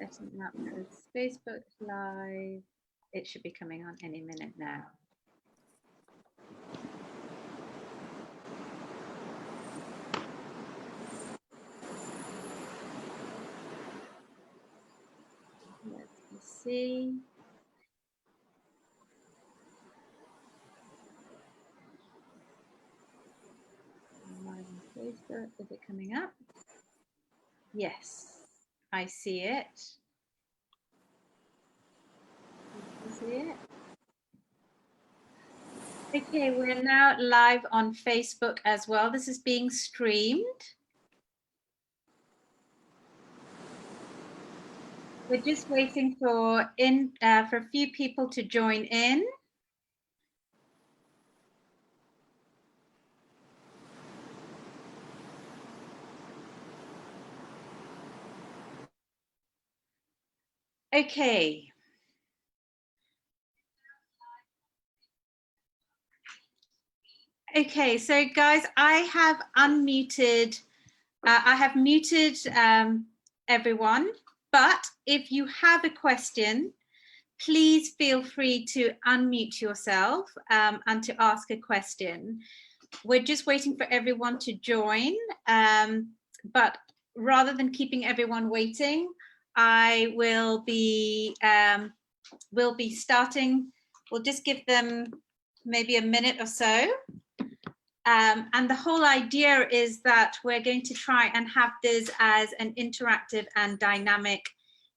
Setting up as Facebook Live. It should be coming on any minute now. Let's see. Live on Facebook. Is it coming up? Yes, I see it. You see it? Okay, we're now live on Facebook as well. This is being streamed. We're just waiting for a few people to join in. Okay. Okay, so guys, I have unmuted, I have muted everyone, but if you have a question, please feel free to unmute yourself and to ask a question. We're just waiting for everyone to join, but rather than keeping everyone waiting, I will be starting. We'll just give them maybe a minute or so. And the whole idea is that we're going to try and have this as an interactive and dynamic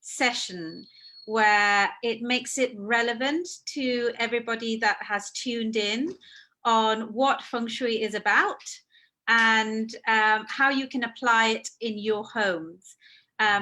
session where it makes it relevant to everybody that has tuned in on what Feng Shui is about and how you can apply it in your homes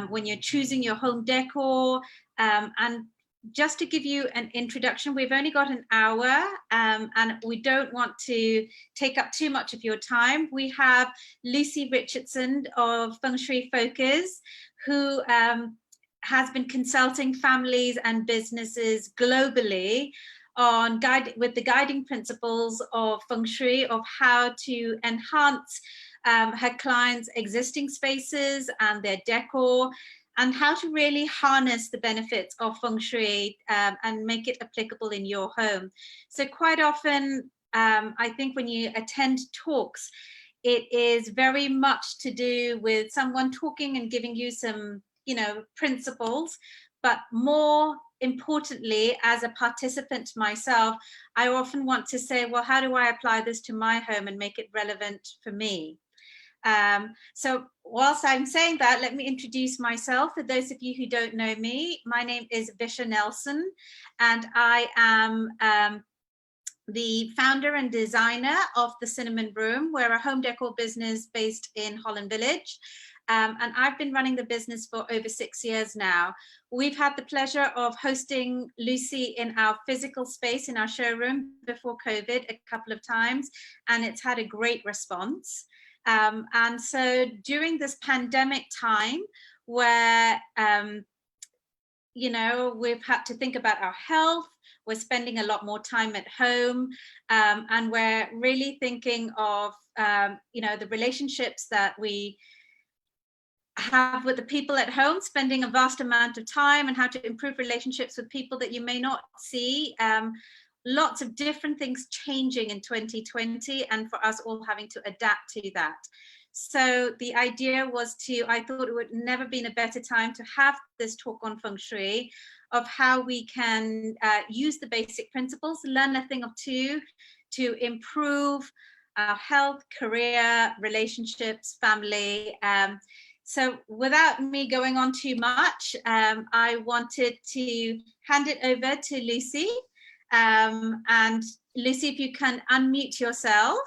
when you're choosing your home decor. And just to give you an introduction, we've only got an hour and we don't want to take up too much of your time. We have Lucy Richardson of Feng Shui Focus, who has been consulting families and businesses globally on with the guiding principles of Feng Shui, of how to enhance her clients' existing spaces and their decor, and how to really harness the benefits of Feng Shui and make it applicable in your home. So quite often, I think when you attend talks, it is very much to do with someone talking and giving you some, principles, but more importantly, as a participant myself, I often want to say, well, how do I apply this to my home and make it relevant for me? So whilst I'm saying that, let me introduce myself. For those of you who don't know me, my name is Visha Nelson, and I am the founder and designer of the Cinnamon Room. We're a home decor business based in Holland Village. And I've been running the business for over 6 years now. We've had the pleasure of hosting Lucy in our physical space in our showroom before COVID a couple of times, and it's had a great response. And so during this pandemic time where, we've had to think about our health, we're spending a lot more time at home, and we're really thinking of, the relationships that we have with the people at home, spending a vast amount of time, and how to improve relationships with people that you may not see. Lots of different things changing in 2020, and for us all having to adapt to that. So the idea was I thought it would never been a better time to have this talk on Feng Shui, of how we can use the basic principles, learn a thing or two to improve our health, career, relationships, family. So without me going on too much, I wanted to hand it over to Lucy. And Lucy, if you can unmute yourself,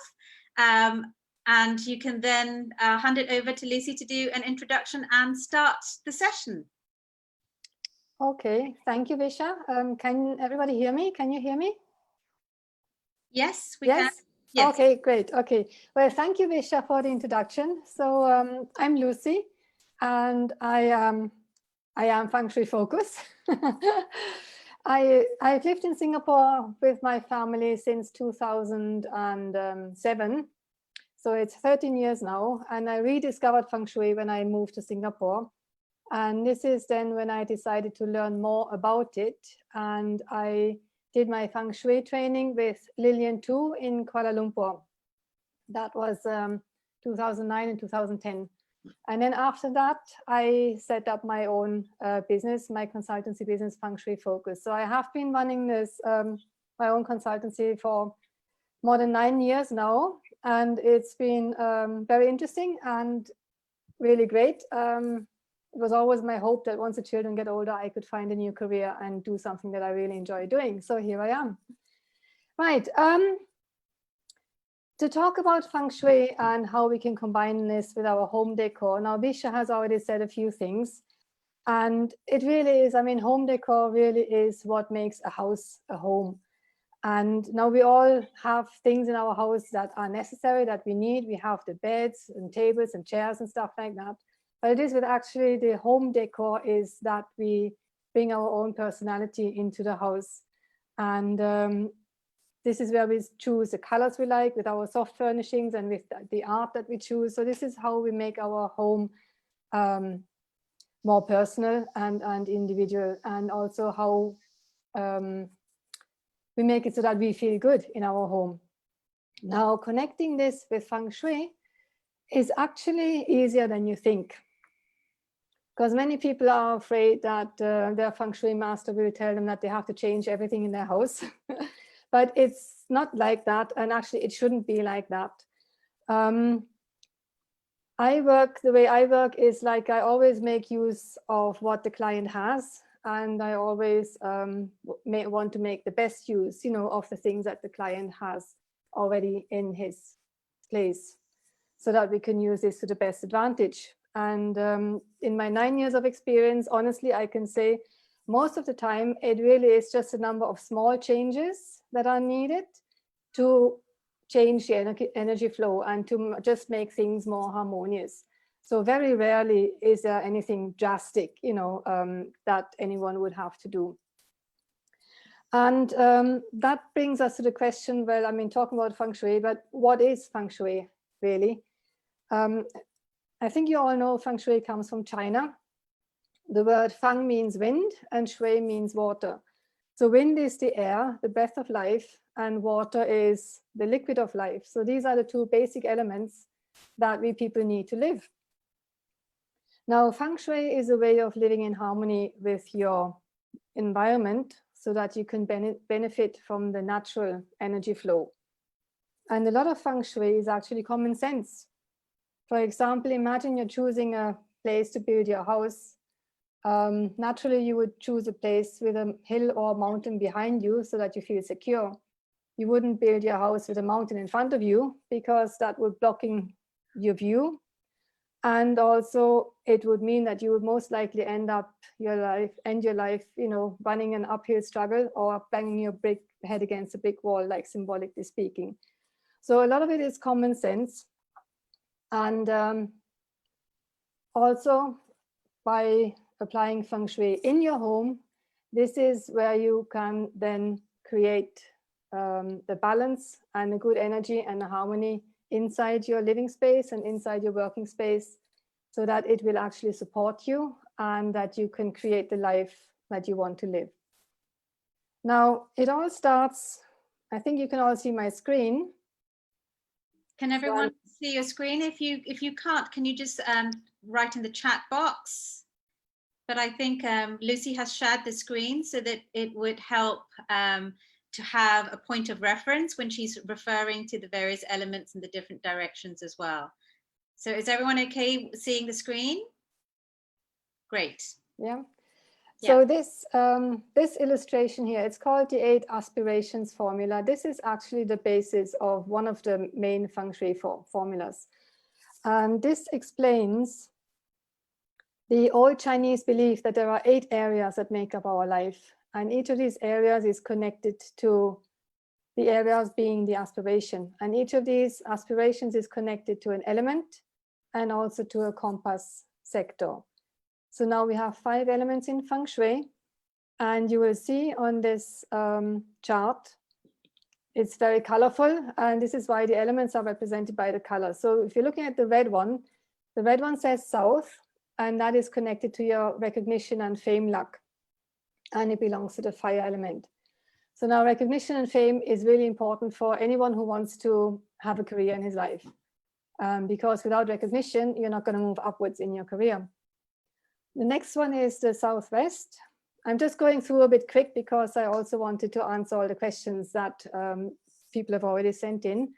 and you can then hand it over to Lucy to do an introduction and start the session. Okay, thank you, Visha. Can everybody hear me? Can you hear me? Yes, we can. Yes. Okay, great. Okay. Well, thank you, Visha, for the introduction. So I'm Lucy, and I am Feng Shui Focus. I've lived in Singapore with my family since 2007. So it's 13 years now, and I rediscovered Feng Shui when I moved to Singapore. And this is then when I decided to learn more about it. And I did my Feng Shui training with Lillian Tu in Kuala Lumpur. That was 2009 and 2010. And then after that, I set up my own business, my consultancy business, Feng Shui Focus. So I have been running this, my own consultancy for more than 9 years now. And it's been very interesting and really great. It was always my hope that once the children get older, I could find a new career and do something that I really enjoy doing. So here I am. Right. To talk about Feng Shui and how we can combine this with our home decor. Now, Visha has already said a few things. And it really is, I mean, home decor really is what makes a house a home. And now we all have things in our house that are necessary, that we need. We have the beds and tables and chairs and stuff like that. But it is with actually the home decor is that we bring our own personality into the house. And this is where we choose the colors we like with our soft furnishings and with the art that we choose. So this is how we make our home more personal and individual, and also how we make it so that we feel good in our home. Now, connecting this with Feng Shui is actually easier than you think, because many people are afraid that their Feng Shui master will tell them that they have to change everything in their house. But it's not like that, and actually it shouldn't be like that. The way I work is like I always make use of what the client has, and I always want to make the best use, of the things that the client has already in his place, so that we can use this to the best advantage. And in my 9 years of experience, honestly, I can say most of the time, it really is just a number of small changes that are needed to change the energy flow and to just make things more harmonious. So very rarely is there anything drastic, that anyone would have to do. And that brings us to the question, well, I mean, talking about Feng Shui, but what is Feng Shui really? I think you all know Feng Shui comes from China. The word Feng means wind and Shui means water. So wind is the air, the breath of life, and water is the liquid of life. So these are the two basic elements that we people need to live. Now, Feng Shui is a way of living in harmony with your environment so that you can benefit from the natural energy flow. And a lot of Feng Shui is actually common sense. For example, imagine you're choosing a place to build your house. Naturally, you would choose a place with a hill or mountain behind you so that you feel secure. You wouldn't build your house with a mountain in front of you because that would blocking your view. And also it would mean that you would most likely end your life, running an uphill struggle or banging your head against a brick wall, like symbolically speaking. So a lot of it is common sense. And also by applying Feng Shui in your home, this is where you can then create the balance and a good energy and a harmony inside your living space and inside your working space, so that it will actually support you and that you can create the life that you want to live. Now, it all starts, I think you can all see my screen. Can everyone see your screen? If you can't, can you just write in the chat box? But I think Lucy has shared the screen so that it would help to have a point of reference when she's referring to the various elements in the different directions as well. So is everyone okay seeing the screen? Great. Yeah. So this illustration here, it's called the 8 aspirations formula. This is actually the basis of one of the main Feng Shui formulas. And this explains the old Chinese belief that there are 8 areas that make up our life. And each of these areas is connected to the areas being the aspiration. And each of these aspirations is connected to an element and also to a compass sector. So now we have 5 elements in Feng Shui, and you will see on this chart, it's very colorful, and this is why the elements are represented by the color. So if you're looking at the red one says south, and that is connected to your recognition and fame luck, and it belongs to the fire element. So now recognition and fame is really important for anyone who wants to have a career in his life, because without recognition, you're not going to move upwards in your career. The next one is the southwest. I'm just going through a bit quick because I also wanted to answer all the questions that people have already sent in.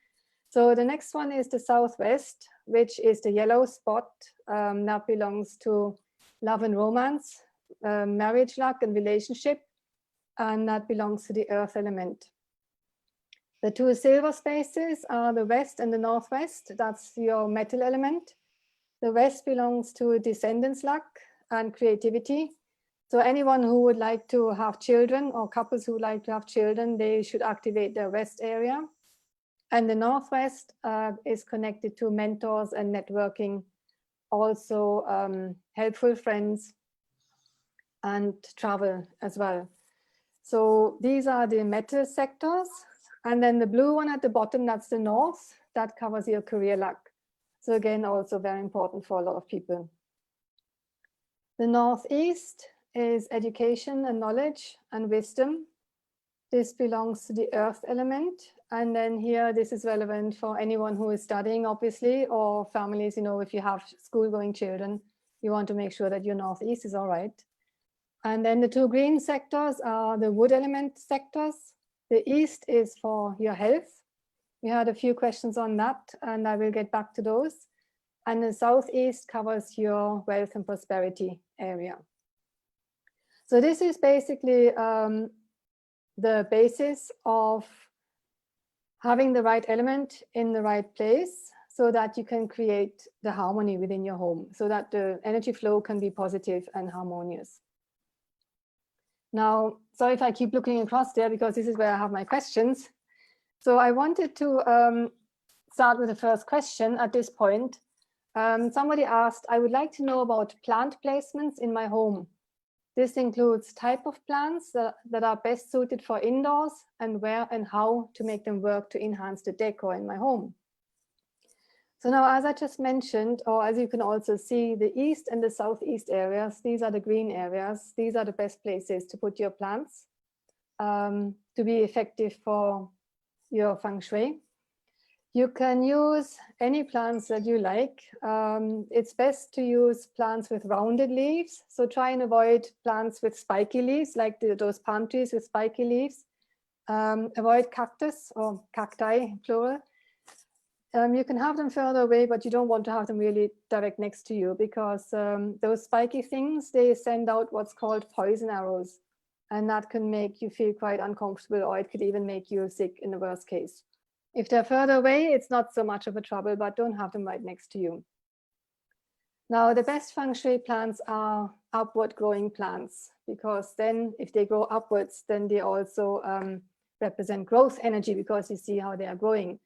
So the next one is the southwest, which is the yellow spot that belongs to love and romance, marriage luck and relationship, and that belongs to the earth element. The two silver spaces are the west and the northwest. That's your metal element. The west belongs to descendants luck and creativity. So anyone who would like to have children, or couples who would like to have children, they should activate their west area. And the northwest is connected to mentors and networking, also helpful friends and travel as well. So these are the metal sectors. And then the blue one at the bottom, that's the north, that covers your career luck. So again, also very important for a lot of people. The northeast is education and knowledge and wisdom. This belongs to the earth element. And then here, this is relevant for anyone who is studying, obviously, or families, you know, if you have school-going children, you want to make sure that your northeast is all right. And then the two green sectors are the wood element sectors. The east is for your health. We had a few questions on that, and I will get back to those. And the southeast covers your wealth and prosperity area. So this is basically the basis of having the right element in the right place so that you can create the harmony within your home, so that the energy flow can be positive and harmonious. Now, sorry if I keep looking across there because this is where I have my questions. So I wanted to start with the first question at this point. Somebody asked, I would like to know about plant placements in my home. This includes type of plants that are best suited for indoors and where and how to make them work to enhance the decor in my home. So now, as I just mentioned, or as you can also see, the east and the southeast areas, these are the green areas. These are the best places to put your plants to be effective for your feng shui. You can use any plants that you like. It's best to use plants with rounded leaves. So try and avoid plants with spiky leaves, like those palm trees with spiky leaves. Avoid cactus or cacti, plural. You can have them further away, but you don't want to have them really direct next to you because those spiky things, they send out what's called poison arrows. And that can make you feel quite uncomfortable, or it could even make you sick in the worst case. If they're further away, it's not so much of a trouble, but don't have them right next to you. Now, the best feng shui plants are upward growing plants, because then if they grow upwards, then they also represent growth energy, because you see how they are growing.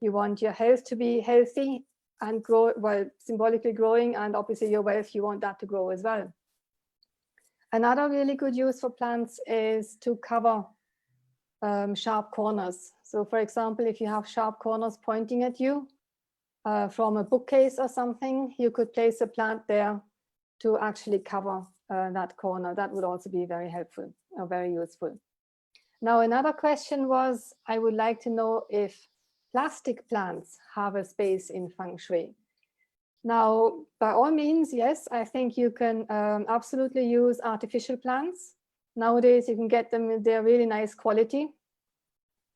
You want your health to be healthy and grow, well, symbolically growing, and obviously your wealth, you want that to grow as well. Another really good use for plants is to cover sharp corners. So for example, if you have sharp corners pointing at you from a bookcase or something, you could place a plant there to actually cover that corner. That would also be very helpful or very useful. Now, another question was, I would like to know if plastic plants have a space in feng shui. Now, by all means, yes, I think you can absolutely use artificial plants. Nowadays, you can get them, they're really nice quality.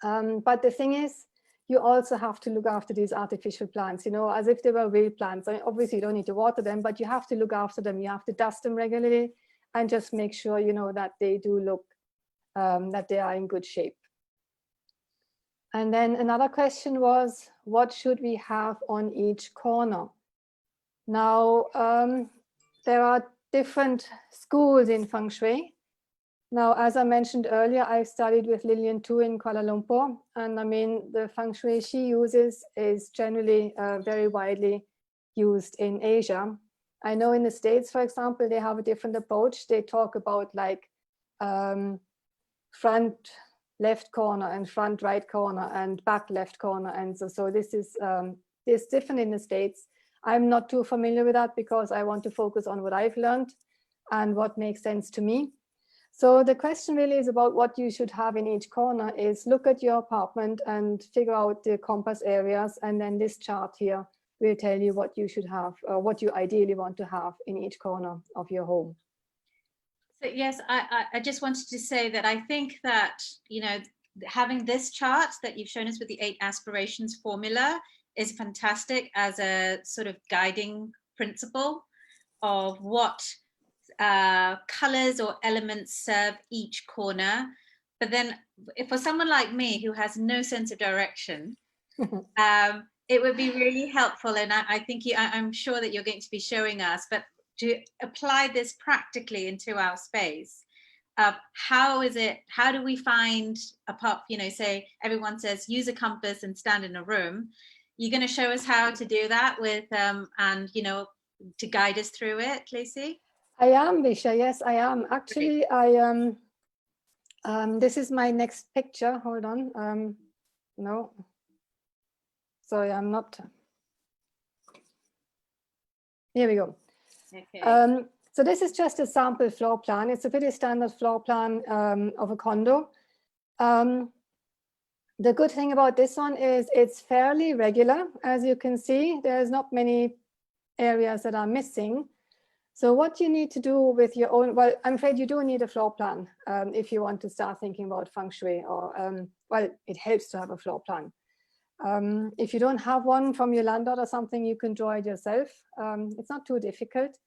But the thing is, you also have to look after these artificial plants, you know, as if they were real plants. I mean, obviously, you don't need to water them, but you have to look after them. You have to dust them regularly and just make sure, you know, that they do look, that they are in good shape. And then another question was, what should we have on each corner? Now, there are different schools in feng shui. Now, as I mentioned earlier, I studied with Lillian Tu in Kuala Lumpur. And I mean, the feng shui she uses is generally very widely used in Asia. I know in the States, for example, they have a different approach. They talk about like front left corner and front right corner and back left corner. And so this is different in the States. I'm not too familiar with that because I want to focus on what I've learned and what makes sense to me. So the question really is about what you should have in each corner is look at your apartment and figure out the compass areas. And then this chart here will tell you what you should have, or what you ideally want to have in each corner of your home. So yes, I just wanted to say that I think that, you know, having this chart that you've shown us with the 8 aspirations formula is fantastic as a sort of guiding principle of what colors or elements serve each corner. But then if for someone like me who has no sense of direction, it would be really helpful. And I think I'm sure that you're going to be showing us, but to apply this practically into our space. How do we find apart, you know, say everyone says use a compass and stand in a room. You're going to show us how to do that with, and, you know, to guide us through it, Lucy? I am, Visha. Yes, I am. Actually, this is my next picture. Hold on. No. Sorry, I'm not. Here we go. Okay. So this is just a sample floor plan. It's a pretty standard floor plan of a condo. The good thing about this one is it's fairly regular. As you can see, there's not many areas that are missing. So what you need to do with your own, well, I'm afraid you do need a floor plan if you want to start thinking about Feng Shui, or, well, it helps to have a floor plan. If you don't have one from your landlord or something, you can draw it yourself. It's not too difficult.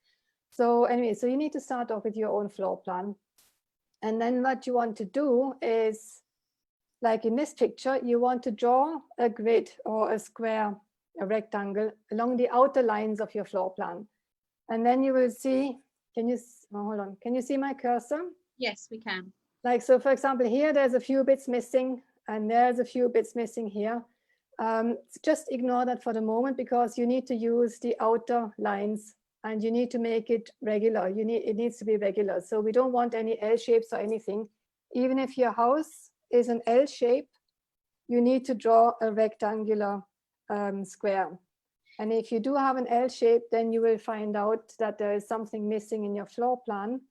So anyway, so you need to start off with your own floor plan. And then what you want to do is, like in this picture, you want to draw a grid or a square, a rectangle along the outer lines of your floor plan. And then you will see, hold on, can you see my cursor? Yes, we can. Like, so for example, here, there's a few bits missing and there's a few bits missing here. Just ignore that for the moment because you need to use the outer lines and you need to make it regular. It needs to be regular. So we don't want any L shapes or anything. Even if your house is an L shape, you need to draw a rectangular square. And if you do have an L shape, then you will find out that there is something missing in your floor plan.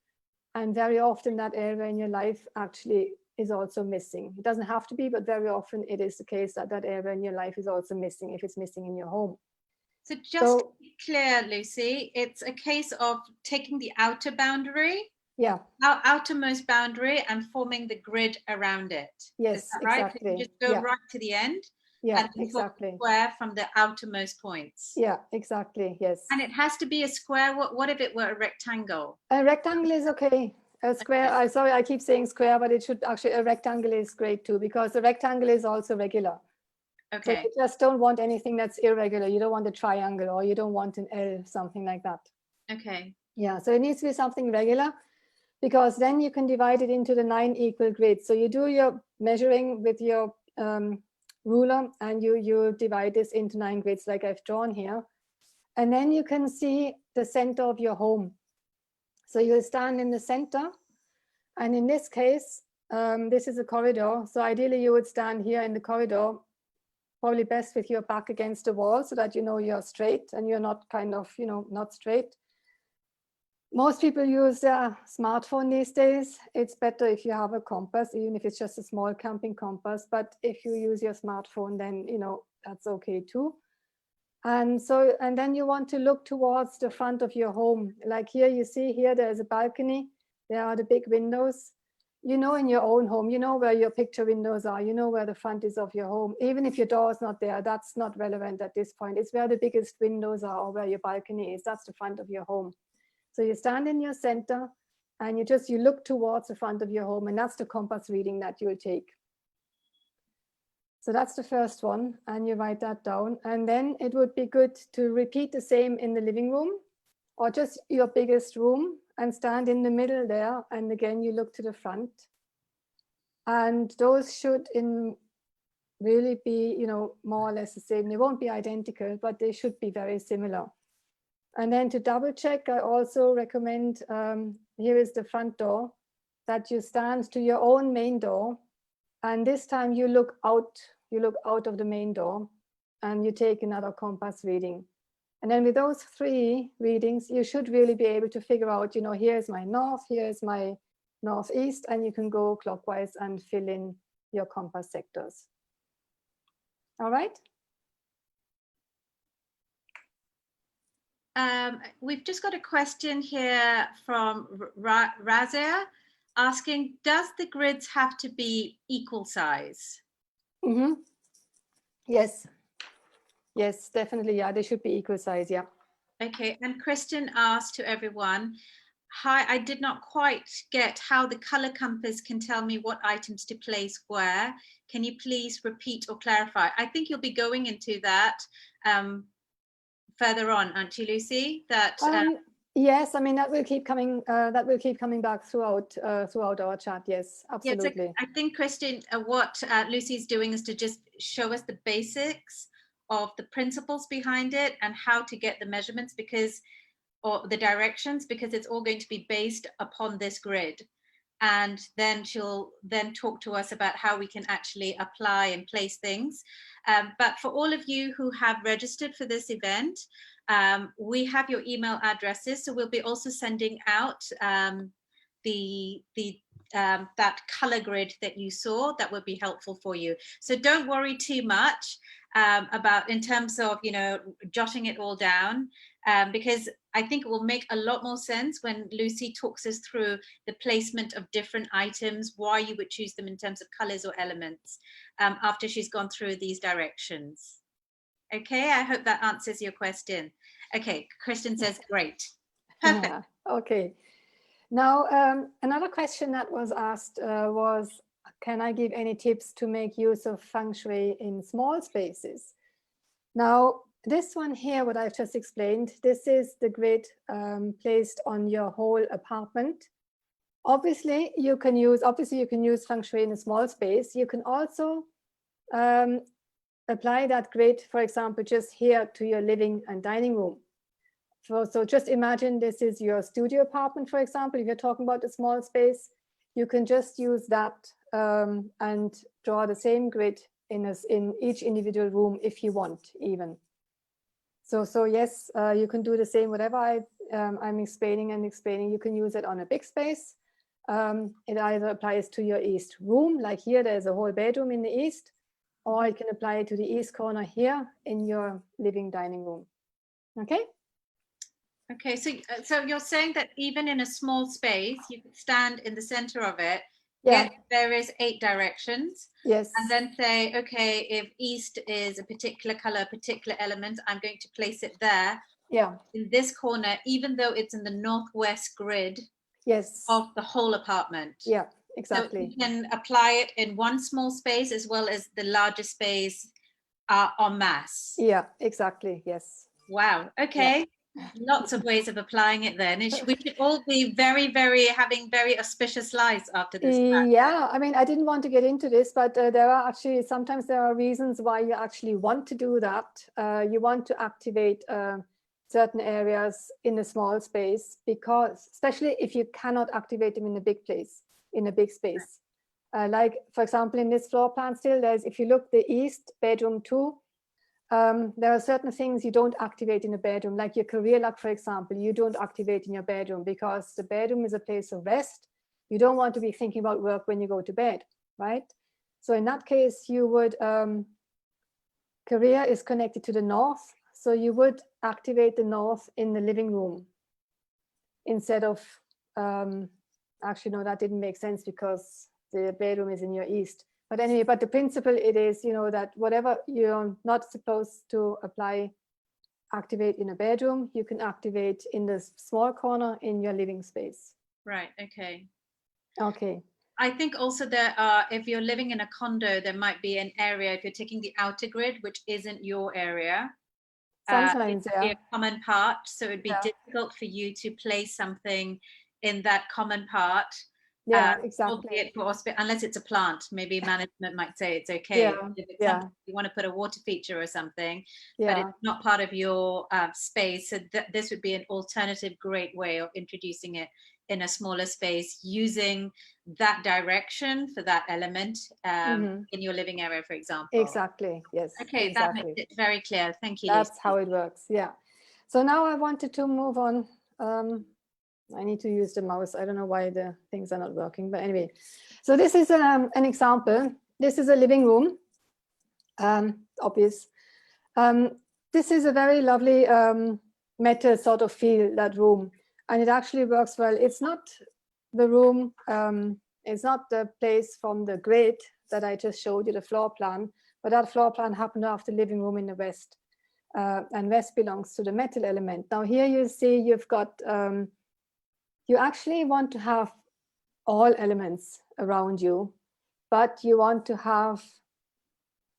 And very often that area in your life actually is also missing. It doesn't have to be, but very often it is the case that that area in your life is also missing if it's missing in your home. So just to be clear, Lucy, it's a case of taking the outer boundary, our outermost boundary, and forming the grid around it. Yes, is that right? exactly. You just go right to the end. Yeah, and exactly. Square from the outermost points. Yeah, exactly. Yes. And it has to be a square. What if it were a rectangle? A rectangle is okay. A square. Okay. Sorry, I keep saying square, but it should actually, a rectangle is great too, because the rectangle is also regular. Okay. So you just don't want anything that's irregular. You don't want a triangle, or you don't want an L, something like that. Okay. Yeah, so it needs to be something regular, because then you can divide it into the 9 equal grids. So you do your measuring with your ruler and you divide this into 9 grids like I've drawn here. And then you can see the center of your home. So you'll stand in the center. And in this case, this is a corridor. So ideally you would stand here in the corridor, probably best with your back against the wall so that you know you're straight and you're not kind of, you know, not straight. Most people use their smartphone these days. It's better if you have a compass, even if it's just a small camping compass. But if you use your smartphone, then, you know, that's okay too. And so, and then you want to look towards the front of your home. Like here, you see here, there's a balcony. There are the big windows. You know, in your own home, you know where your picture windows are. You know where the front is of your home. Even if your door is not there, that's not relevant at this point. It's where the biggest windows are or where your balcony is. That's the front of your home. So you stand in your center and you look towards the front of your home, and that's the compass reading that you'll take. So that's the first one, and you write that down. And then it would be good to repeat the same in the living room or just your biggest room and stand in the middle there. And again, you look to the front. And those should really be, you know, more or less the same. They won't be identical, but they should be very similar. And then to double check, I also recommend, here is the front door, that you stand to your own main door. And this time you look out of the main door and you take another compass reading. And then with those 3 readings, you should really be able to figure out, you know, here's my north, here's my northeast, and you can go clockwise and fill in your compass sectors. All right. We've just got a question here from Razia asking, does the grids have to be equal size? Mm-hmm. Yes. Yes, definitely. Yeah, they should be equal size. Yeah. Okay. And Kristen asked to everyone, hi, I did not quite get how the color compass can tell me what items to place where. Can you please repeat or clarify? I think you'll be going into that further on, aren't you, Lucy? That yes, I mean that will keep coming. That will keep coming back throughout our chat. Yes, absolutely. Yeah, I think, Kristen, what Lucy's doing is to just show us the basics of the principles behind it and how to get the measurements, or the directions, because it's all going to be based upon this grid. And then she'll then talk to us about how we can actually apply and place things. But for all of you who have registered for this event, we have your email addresses. So we'll be also sending out that color grid that you saw that would be helpful for you. So don't worry too much about in terms of, you know, jotting it all down, because I think it will make a lot more sense when Lucy talks us through the placement of different items, why you would choose them in terms of colors or elements, after she's gone through these directions. Okay, I hope that answers your question. Okay, Kristen says, great. Perfect. Yeah. Okay. Now, another question that was asked was, can I give any tips to make use of Feng Shui in small spaces? Now, this one here, what I've just explained, this is the grid placed on your whole apartment. Obviously, you can use Feng Shui in a small space. You can also apply that grid, for example, just here to your living and dining room. So just imagine this is your studio apartment, for example. If you're talking about a small space, you can just use that and draw the same grid in each individual room if you want, even. So yes, you can do the same. Whatever I'm explaining, you can use it on a big space. It either applies to your east room, like here, there's a whole bedroom in the east, or you can apply it to the east corner here in your living dining room. Okay. Okay, so you're saying that even in a small space, you could stand in the center of it, yeah. get various 8 directions, yes, and then say, okay, if east is a particular color, particular element, I'm going to place it there. Yeah. In this corner, even though it's in the northwest grid. Yes. Of the whole apartment. Yeah, exactly. So you can apply it in one small space as well as the larger space en masse. Yeah, exactly. Yes. Wow. Okay. Yeah. Lots of ways of applying it then. We should all be having very auspicious lives after this. Yeah, I mean, I didn't want to get into this, but sometimes there are reasons why you actually want to do that. You want to activate certain areas in a small space, because especially if you cannot activate them in a big place, in a big space. Like, for example, in this floor plan still, if you look the east bedroom 2, there are certain things you don't activate in a bedroom, like your career luck, for example, you don't activate in your bedroom, because the bedroom is a place of rest. You don't want to be thinking about work when you go to bed, right? So in that case, you would, career is connected to the north, so you would activate the north in the living room instead of, actually, no, that didn't make sense because the bedroom is in your east. But anyway, but the principle it is, you know, that whatever you're not supposed to activate in a bedroom, you can activate in the small corner in your living space. Right. Okay. Okay. I think also if you're living in a condo, there might be an area, if you're taking the outer grid, which isn't your area. Sometimes, it'd be a common part, so it'd be difficult for you to place something in that common part. Yeah, exactly. Unless it's a plant, maybe management might say it's okay. Yeah, if it's something you want to put a water feature or something, but it's not part of your space. So this would be an alternative great way of introducing it in a smaller space, using that direction for that element in your living area, for example. Exactly. Yes. Okay, exactly. that makes it very clear. Thank you, That's Lucy. how it works. Yeah. So now I wanted to move on. I need to use the mouse. I don't know why the things are not working, but anyway. So this is an example. This is a living room, obvious. This is a very lovely metal sort of feel, that room. And it actually works well. It's not the room, it's not the place from the grid that I just showed you, the floor plan, but that floor plan happened after living room in the west. And west belongs to the metal element. Now here you see you've got, you actually want to have all elements around you, but you want to have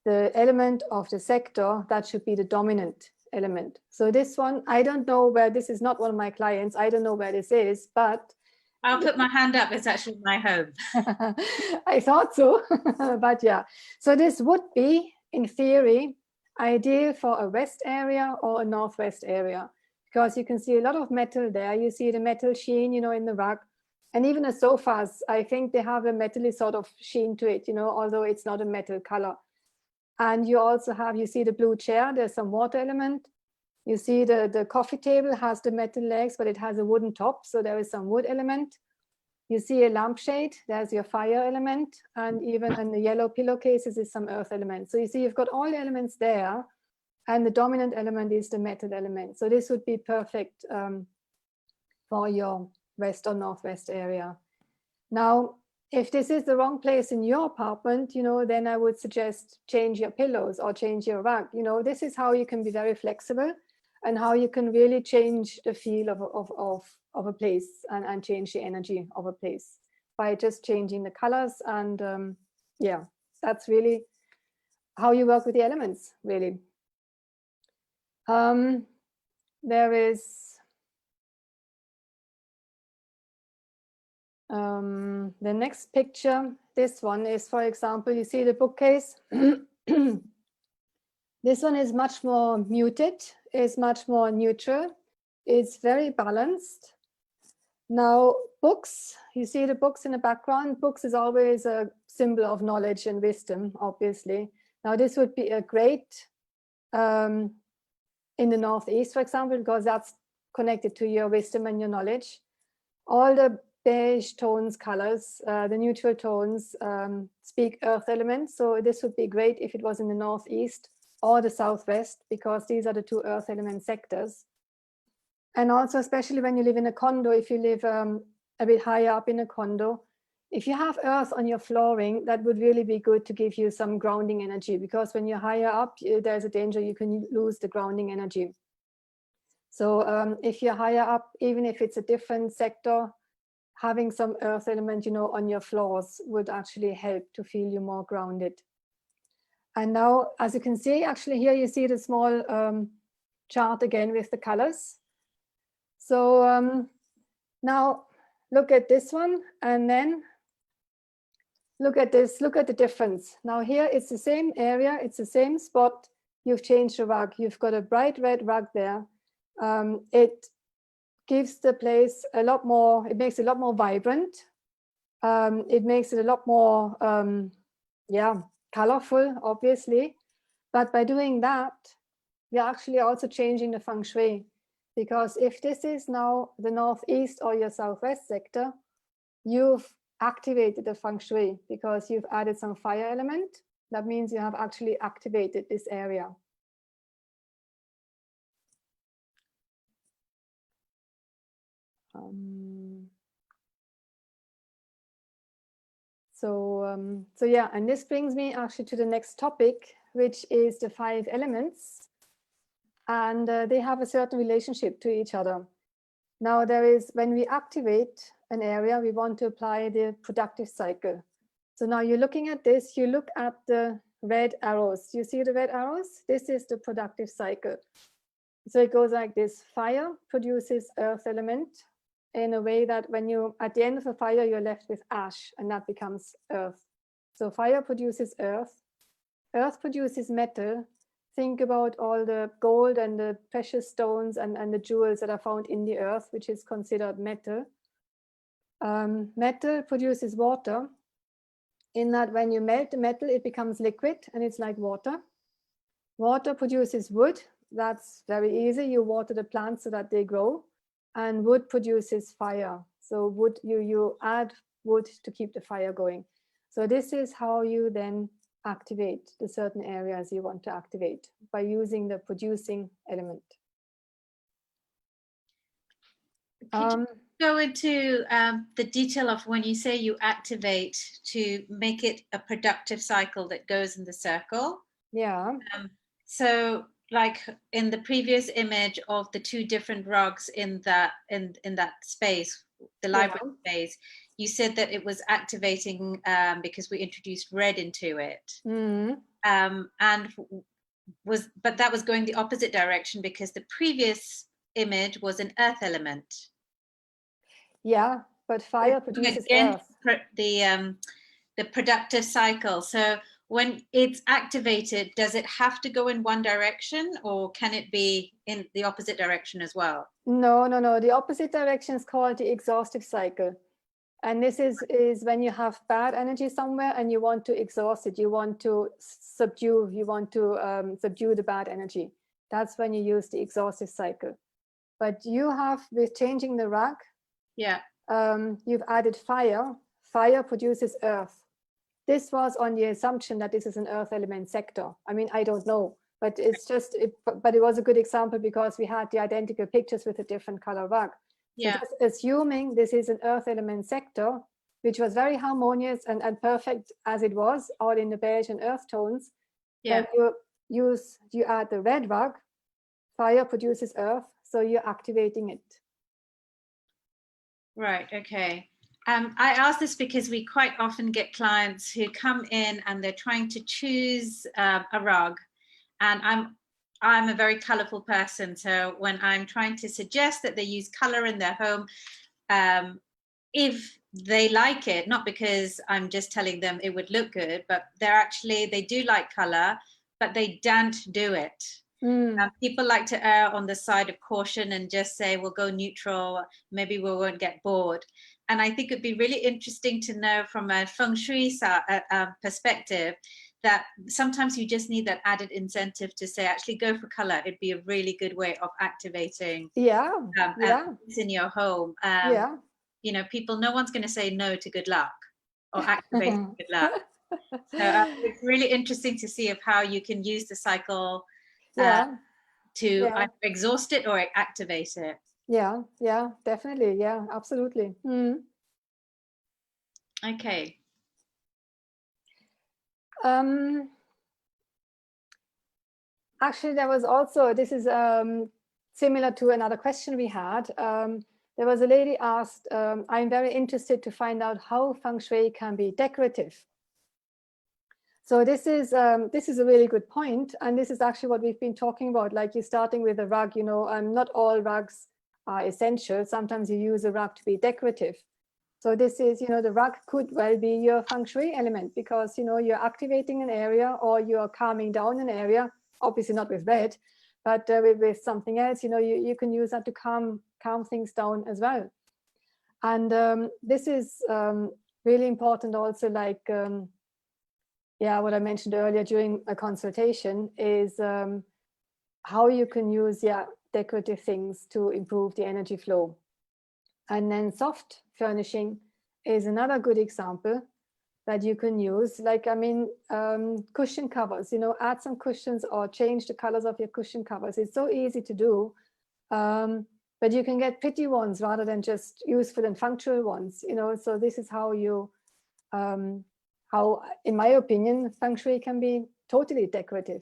the element of the sector that should be the dominant element. So this one, I don't know where, this is not one of my clients, I don't know where this is, but I'll put my hand up, it's actually my home. I thought so, but yeah. So this would be, in theory, ideal for a west area or a northwest area, because you can see a lot of metal there. You see the metal sheen, you know, in the rug. And even the sofas, I think they have a metallic sort of sheen to it, you know, although it's not a metal color. And you also have, you see the blue chair, there's some water element. You see the coffee table has the metal legs, but it has a wooden top, so there is some wood element. You see a lampshade, there's your fire element, and even in the yellow pillowcases is some earth element. So you see you've got all the elements there, and the dominant element is the metal element. So this would be perfect for your west or northwest area. Now, if this is the wrong place in your apartment, you know, then I would suggest change your pillows or change your rug. You know, this is how you can be very flexible and how you can really change the feel of a place and change the energy of a place by just changing the colors. And yeah, that's really how you work with the elements, really. There is the next picture. This one is, for example, you see the bookcase. This one is much more muted, is much more neutral. It's very balanced. Now, books, you see the books in the background. Books is always a symbol of knowledge and wisdom, obviously. Now, this would be a great in the Northeast, for example, because that's connected to your wisdom and your knowledge. All the beige tones, colors, the neutral tones speak earth elements. So this would be great if it was in the Northeast or the Southwest, because these are the two earth element sectors. And also, especially when you live in a condo, if you live a bit higher up in a condo, if you have earth on your flooring, that would really be good to give you some grounding energy, because when you're higher up, there's a danger you can lose the grounding energy. So if you're higher up, even if it's a different sector, having some earth element, you know, on your floors would actually help to feel you more grounded. And now, as you can see, actually here you see the small chart again with the colors. So now look at this one, and then look at this, look at the difference. Now here it's the same area, it's the same spot. You've changed the rug. You've got a bright red rug there. It gives the place a lot more, it makes it a lot more vibrant. It makes it a lot more, yeah, colorful, obviously. But by doing that, you're actually also changing the feng shui. Because if this is now the Northeast or your Southwest sector, you've activated the feng shui because you've added some fire element. That means you have actually activated this area. So yeah, and this brings me actually to the next topic, which is the 5 elements. And they have a certain relationship to each other. Now there is, when we activate an area, we want to apply the productive cycle. So now you're looking at this, you look at the red arrows. You see the red arrows? This is the productive cycle. So it goes like this: fire produces earth element in a way that when you, at the end of the fire, you're left with ash, and that becomes earth. So fire produces earth, earth produces metal. Think about all the gold and the precious stones and the jewels that are found in the earth, which is considered metal. Metal produces water, in that when you melt the metal, it becomes liquid and it's like water. Water produces wood. that's very easy. You water the plants so that they grow, and wood produces fire. So wood, you add wood to keep the fire going. So this is how you then activate the certain areas you want to activate, by using the producing element. Could you go into the detail of when you say you activate to make it a productive cycle that goes in the circle? Yeah. So like in the previous image of the two different rugs in that space, the library space, you said that it was activating because we introduced red into it. Mm. But that was going the opposite direction because the previous image was an earth element. Yeah, but fire produces earth. The productive cycle. So when it's activated, does it have to go in one direction, or can it be in the opposite direction as well? No. The opposite direction is called the exhaustive cycle. And this is when you have bad energy somewhere and you want to exhaust it. You want to subdue the bad energy. That's when you use the exhaustive cycle. But you have, with changing the rug, you've added fire. Fire produces earth. This was on the assumption that this is an earth element sector. I mean, I don't know, but it's just, but it was a good example because we had the identical pictures with a different color rug. So just assuming this is an earth element sector, which was very harmonious and perfect as it was, all in the beige and earth tones. Then you add the red rug, fire produces earth, so you're activating it. Right, okay. I ask this because we quite often get clients who come in and they're trying to choose a rug, and I'm a very colorful person. So when I'm trying to suggest that they use color in their home, if they like it, not because I'm just telling them it would look good, but they do like color, but they don't do it. People like to err on the side of caution and just say, we'll go neutral, maybe we won't get bored. And I think it'd be really interesting to know from a Feng Shui perspective that sometimes you just need that added incentive to say, actually go for color. It'd be a really good way of activating in your home. You know, no one's going to say no to good luck or activating good luck. So it's really interesting to see of how you can use the cycle to either exhaust it or activate it. Yeah, definitely. Yeah, absolutely. Okay. Actually, there was also, this is similar to another question we had. There was a lady asked, I'm very interested to find out how Feng Shui can be decorative. So this is a really good point. And this is actually what we've been talking about, like you're starting with a rug, you know, not all rugs are essential. Sometimes you use a rug to be decorative. So this is, you know, the rug could well be your Feng Shui element because, you know, you're activating an area or you're calming down an area, obviously not with red, but with something else, you know, you can use that to calm things down as well. And this is really important also, like, what I mentioned earlier during a consultation is how you can use decorative things to improve the energy flow. And then soft furnishing is another good example that you can use. Like, I mean, cushion covers, you know, add some cushions or change the colors of your cushion covers. It's so easy to do, but you can get pretty ones rather than just useful and functional ones, you know. So this is how you, how, in my opinion, Feng Shui can be totally decorative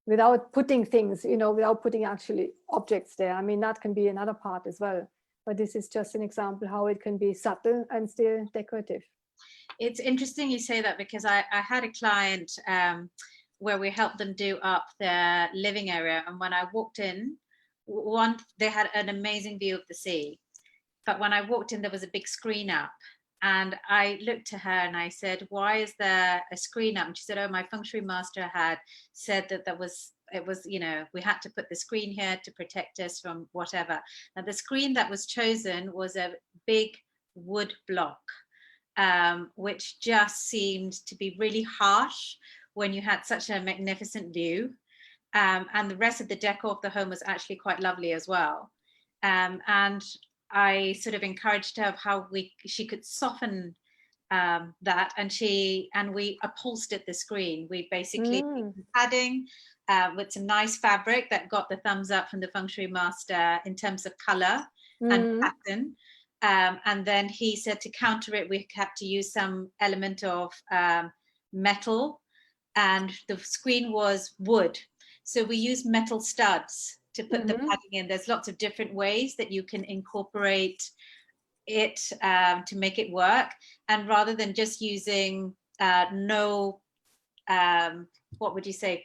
without putting things, you know, without putting actually objects there. I mean, that can be another part as well. But this is just an example how it can be subtle and still decorative. It's interesting you say that because I had a client where we helped them do up their living area. And when I walked in, they had an amazing view of the sea. But when I walked in, there was a big screen up. And I looked to her and I said, why is there a screen up? And she said, oh, my Feng Shui master had said that it was, you know, we had to put the screen here to protect us from whatever. Now, the screen that was chosen was a big wood block, which just seemed to be really harsh when you had such a magnificent view. and the rest of the decor of the home was actually quite lovely as well. And I sort of encouraged her of how she could soften that, and we upholstered the screen. We basically padding with some nice fabric that got the thumbs up from the Feng Shui master in terms of color and pattern. And then he said to counter it, we had to use some element of metal, and the screen was wood. So we used metal studs to put the padding in. There's lots of different ways that you can incorporate it to make it work. And rather than just using what would you say?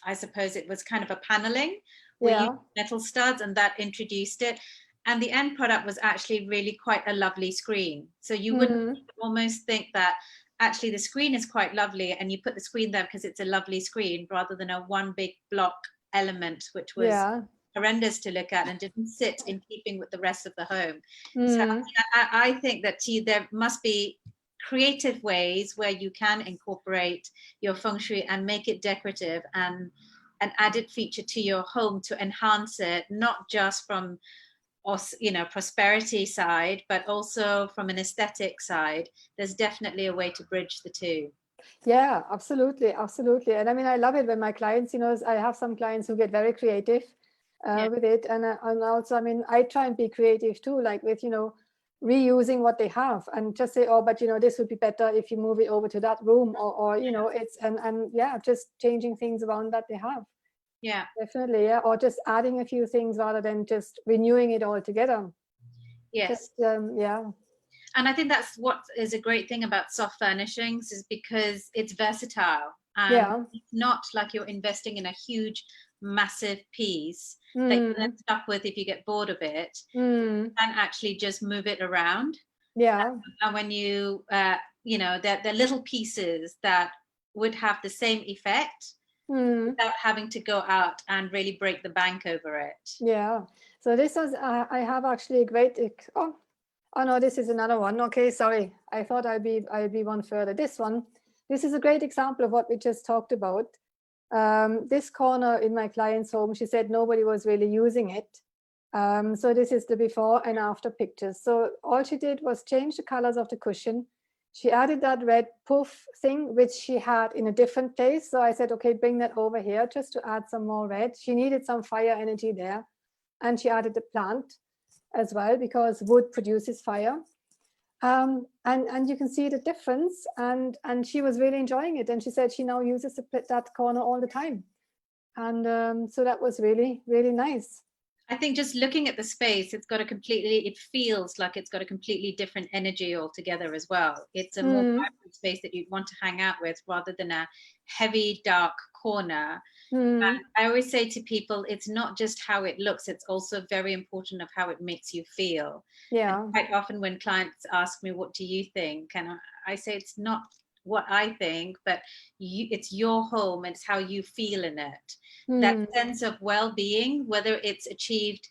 I suppose it was kind of a paneling. We used metal studs, and that introduced it. And the end product was actually really quite a lovely screen. So you would almost think that actually the screen is quite lovely, and you put the screen there because it's a lovely screen, rather than a one big block element, which was horrendous to look at and didn't sit in keeping with the rest of the home. So I think that there must be creative ways where you can incorporate your feng shui and make it decorative and an added feature to your home to enhance it, not just from prosperity side, but also from an aesthetic side. There's definitely a way to bridge the two. Yeah, absolutely. And I mean, I love it when my clients, I have some clients who get very creative with it, and also, I mean, I try and be creative too, like with reusing what they have, and just say, oh, but this would be better if you move it over to that room, or it's and just changing things around that they have. Yeah, definitely. Yeah, or just adding a few things rather than just renewing it all together. Yes. And I think that's what is a great thing about soft furnishings, is because it's versatile, and it's not like you're investing in a huge massive piece that you're then stuck with if you get bored of it. You can actually just move it around. And when you they're little pieces that would have the same effect without having to go out and really break the bank over it. So this was I have actually a great oh no, this is another one. Okay, sorry, I thought I'd be one further. This is a great example of what we just talked about. This corner in my client's home, she said nobody was really using it. So this is the before and after pictures. So all she did was change the colors of the cushion. She added that red poof thing, which she had in a different place. So I said, okay, bring that over here just to add some more red. She needed some fire energy there. And she added the plant as well, because wood produces fire. And you can see the difference. And she was really enjoying it. And she said she now uses that corner all the time. And so that was really, really nice. I think just looking at the space, it feels like it's got a completely different energy altogether as well. It's a more vibrant space that you'd want to hang out with, rather than a heavy, dark corner. And I always say to people, it's not just how it looks, it's also very important of how it makes you feel. And quite often when clients ask me, what do you think? And I say, it's not what I think, but it's your home, it's how you feel in it. That sense of well-being, whether it's achieved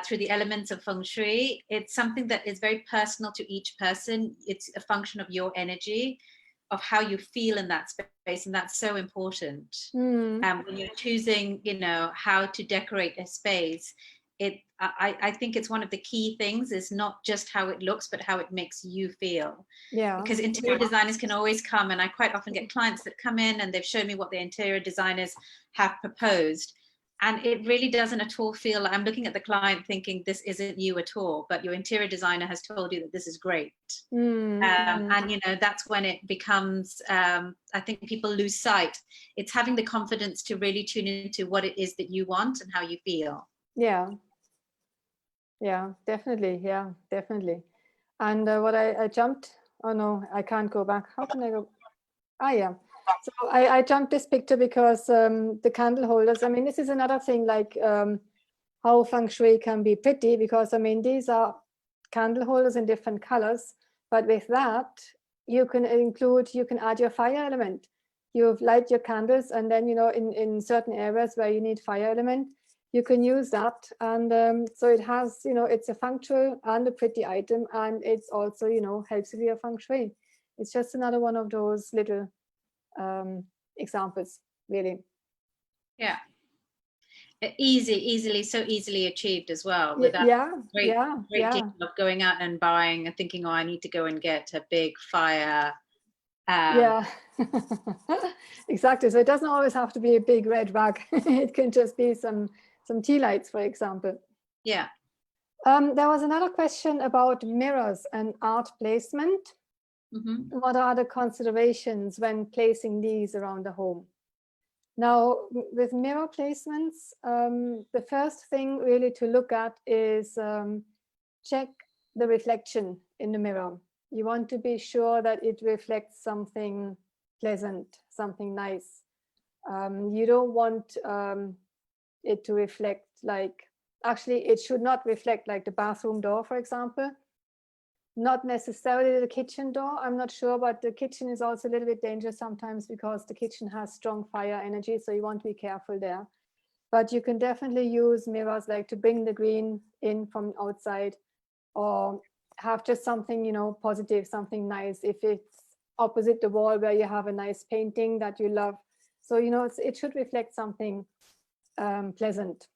through the elements of feng shui, it's something that is very personal to each person. It's a function of your energy, of how you feel in that space, and that's so important. When you're choosing, how to decorate a space, I think it's one of the key things is not just how it looks, but how it makes you feel. Because interior designers can always come, and I quite often get clients that come in and they've shown me what the interior designers have proposed, and it really doesn't at all feel like I'm looking at the client thinking this isn't you at all, but your interior designer has told you that this is great. And that's when it becomes I think people lose sight. It's having the confidence to really tune into what it is that you want and how you feel. Definitely. And what I jumped, oh no, I can't go back. How can I go? So I jumped this picture because the candle holders, I mean, this is another thing, like how feng shui can be pretty, because I mean, these are candle holders in different colors, but with that you can add your fire element. You light your candles, and then in certain areas where you need fire element, you can use that. And so it has, it's a functional and a pretty item, and it's also, helps with your feng shui. It's just another one of those little examples, really. easily, so easily achieved as well, without great deal of going out and buying and thinking, oh, I need to go and get a big fire. Yeah, exactly. So it doesn't always have to be a big red rug. It can just be some tea lights, for example. Yeah. There was another question about mirrors and art placement. Mm-hmm. What are the considerations when placing these around the home? Now, with mirror placements, the first thing really to look at is check the reflection in the mirror. You want to be sure that it reflects something pleasant, something nice. You don't want it to reflect like, actually, it should not reflect like the bathroom door, for example. Not necessarily the kitchen door, I'm not sure, but the kitchen is also a little bit dangerous sometimes because the kitchen has strong fire energy, so you want to be careful there. But you can definitely use mirrors like to bring the green in from outside, or have just something, you know, positive, something nice. If it's opposite the wall where you have a nice painting that you love. So, you know, it should reflect something pleasant.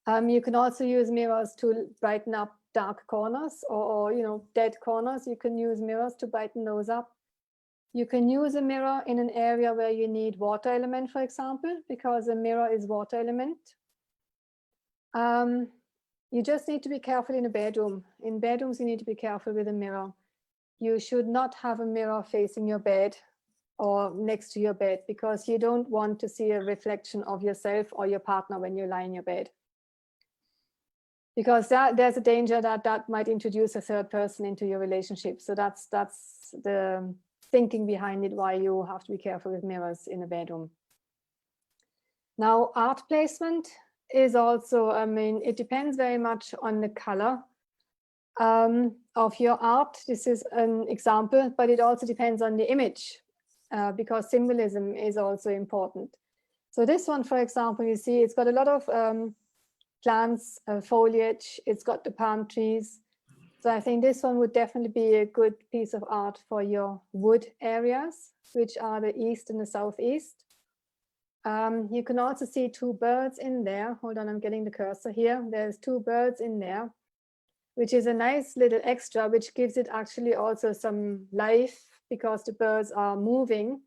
You can also use mirrors to brighten up dark corners or, you know, dead corners. You can use mirrors to brighten those up. You can use a mirror in an area where you need water element, for example, because a mirror is water element. You just need to be careful in a bedroom. In bedrooms, you need to be careful with a mirror. You should not have a mirror facing your bed or next to your bed, because you don't want to see a reflection of yourself or your partner when you lie in your bed. Because there's a danger that might introduce a third person into your relationship. So that's the thinking behind it, why you have to be careful with mirrors in a bedroom. Now, art placement is also, I mean, it depends very much on the color of your art. This is an example, but it also depends on the image, because symbolism is also important. So this one, for example, you see it's got a lot of plants, foliage, it's got the palm trees. So I think this one would definitely be a good piece of art for your wood areas, which are the east and the southeast. You can also see two birds in there. Hold on, I'm getting the cursor here. There's two birds in there, which is a nice little extra, which gives it actually also some life because the birds are moving.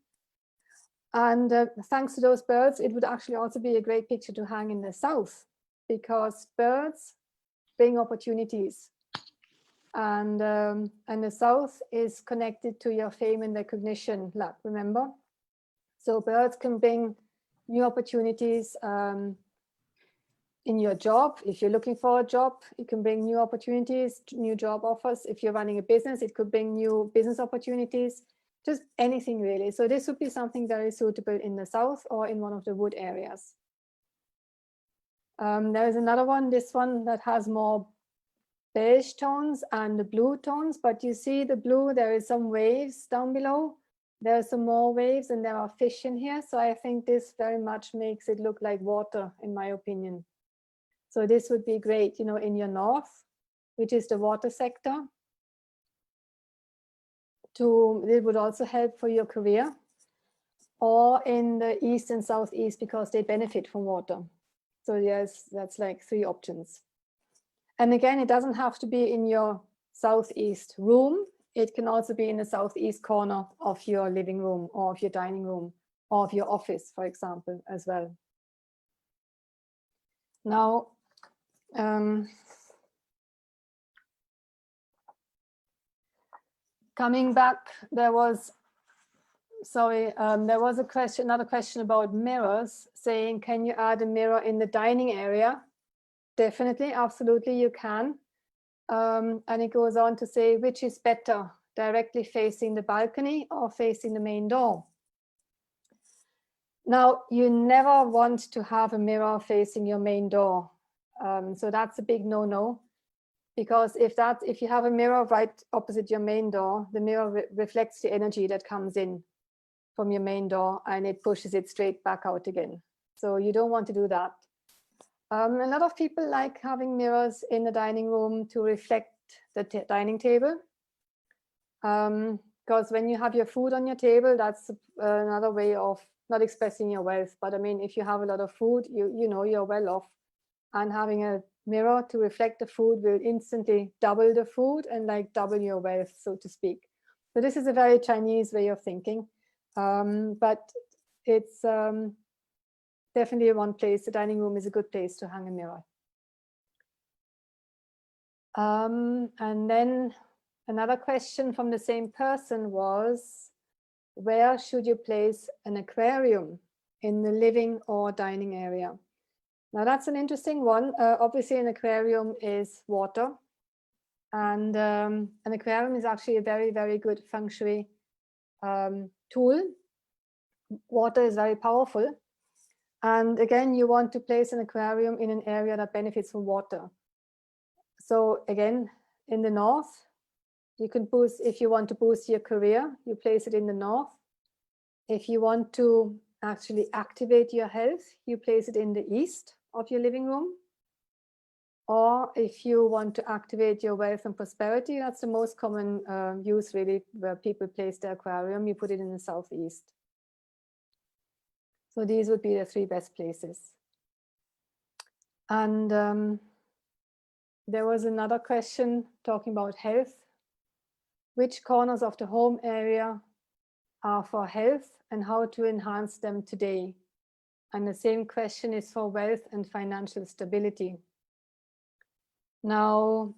And thanks to those birds, it would actually also be a great picture to hang in the south, because birds bring opportunities. And the south is connected to your fame and recognition, remember? So birds can bring new opportunities in your job. If you're looking for a job, it can bring new opportunities, new job offers. If you're running a business, it could bring new business opportunities, just anything really. So this would be something very suitable in the south or in one of the wood areas. There is another one, this one that has more beige tones and the blue tones, but you see the blue, there is some waves down below. There are some more waves and there are fish in here. So I think this very much makes it look like water, in my opinion. So this would be great, you know, in your north, which is the water sector. It would also help for your career, or in the east and southeast, because they benefit from water. So yes, that's like 3 options. And again, it doesn't have to be in your southeast room. It can also be in the southeast corner of your living room or of your dining room or of your office, for example, as well. Now, coming back, there was a question, another question about mirrors, saying, can you add a mirror in the dining area? Definitely, absolutely, you can. And it goes on to say, which is better, directly facing the balcony or facing the main door? Now, you never want to have a mirror facing your main door. So that's a big no-no, because if you have a mirror right opposite your main door, the mirror reflects the energy that comes in from your main door and it pushes it straight back out again. So you don't want to do that. A lot of people like having mirrors in the dining room to reflect the dining table. Because when you have your food on your table, that's another way of not expressing your wealth, but I mean, if you have a lot of food, you know you're well off, and having a mirror to reflect the food will instantly double the food and like double your wealth, so to speak. So this is a very Chinese way of thinking, but it's definitely one place. The dining room is a good place to hang a mirror. And then another question from the same person was, where should you place an aquarium, in the living or dining area? Now that's an interesting one. Obviously an aquarium is water, and an aquarium is actually a very, very good Feng Shui tool. Water is very powerful. And again, you want to place an aquarium in an area that benefits from water. So again, in the north, you can boost, if you want to boost your career, you place it in the north. If you want to actually activate your health, you place it in the east of your living room. Or if you want to activate your wealth and prosperity, that's the most common use really, where people place their aquarium, you put it in the southeast. So these would be the 3 best places. And there was another question talking about health. Which corners of the home area are for health and how to enhance them today? And the same question is for wealth and financial stability. Now,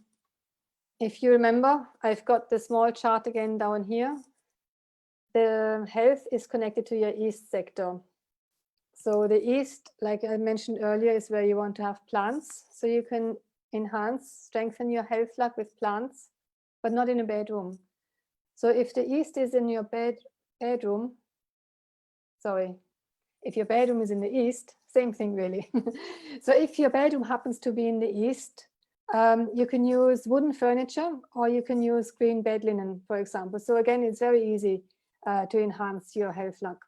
if you remember, I've got the small chart again down here. The health is connected to your east sector. So the east, like I mentioned earlier, is where you want to have plants. So you can enhance, strengthen your health luck with plants, but not in a bedroom. So if the east is in your bedroom, sorry, if your bedroom is in the east, same thing really. So if your bedroom happens to be in the east, you can use wooden furniture, or you can use green bed linen, for example. So again, it's very easy to enhance your health luck.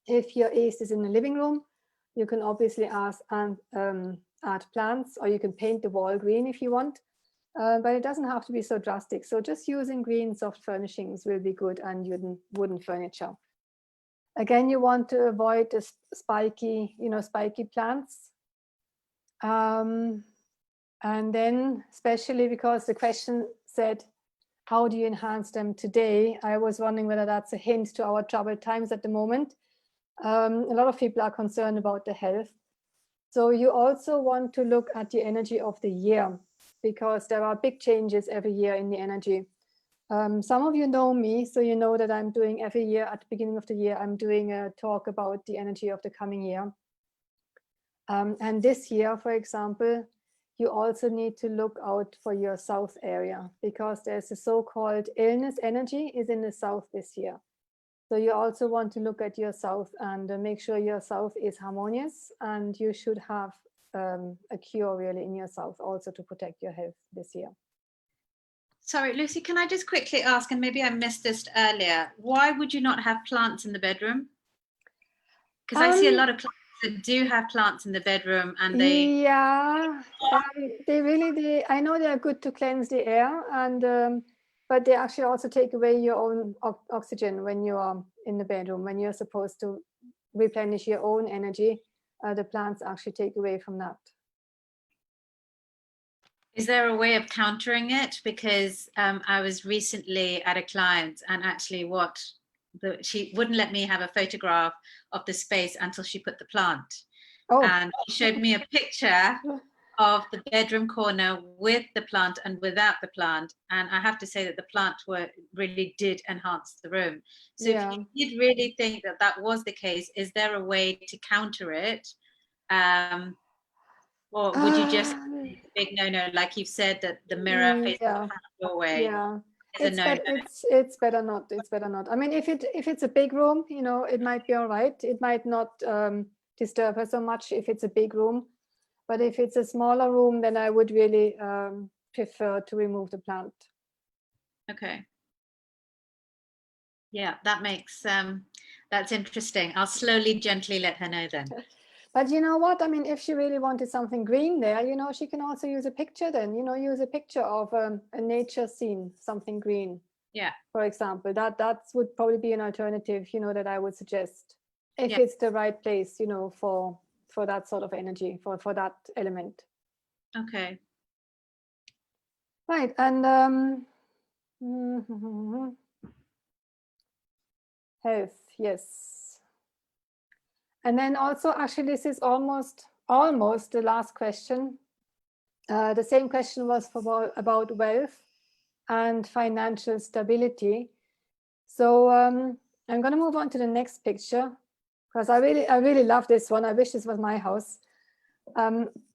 If your east is in the living room, you can obviously add plants, or you can paint the wall green if you want. But it doesn't have to be so drastic. So just using green soft furnishings will be good, and wooden furniture. Again, you want to avoid the spiky plants. And then, especially because the question said, how do you enhance them today? I was wondering whether that's a hint to our troubled times at the moment. A lot of people are concerned about the health. So you also want to look at the energy of the year, because there are big changes every year in the energy. Some of you know me, so you know that I'm doing every year at the beginning of the year, I'm doing a talk about the energy of the coming year. And this year, for example, you also need to look out for your south area, because there's a so-called illness energy is in the south this year. So you also want to look at your south and make sure your south is harmonious, and you should have a cure really in your south also to protect your health this year. Sorry, Lucy, can I just quickly ask, and maybe I missed this earlier, why would you not have plants in the bedroom? Because I see a lot of clients that do have plants in the bedroom, and they... Yeah, I know they are good to cleanse the air, and but they actually also take away your own oxygen when you are in the bedroom. When you're supposed to replenish your own energy, the plants actually take away from that. Is there a way of countering it? Because I was recently at a client, and actually she wouldn't let me have a photograph of the space until she put the plant. Oh. And she showed me a picture of the bedroom corner with the plant and without the plant. And I have to say that the plant really did enhance the room. So yeah. If you did really think that that was the case, is there a way to counter it? Or would you just big no, like you've said, that the mirror faces the doorway? Yeah, it's better not. It's better not. I mean, if it's a big room, you know, it might be all right. It might not disturb her so much if it's a big room. But if it's a smaller room, then I would really prefer to remove the plant. Okay. Yeah, that makes that's interesting. I'll slowly, gently let her know then. But you know what? I mean, if she really wanted something green there, you know, she can also use a picture then, you know, use a picture of a nature scene, something green. Yeah. For example, that would probably be an alternative, you know, that I would suggest. if Yeah. it's the right place, you know, for that sort of energy, for that element. Okay. Right, and health, yes. And then also, actually, this is almost the last question. The same question was about wealth and financial stability. So I'm going to move on to the next picture, because I really love this one. I wish this was my house.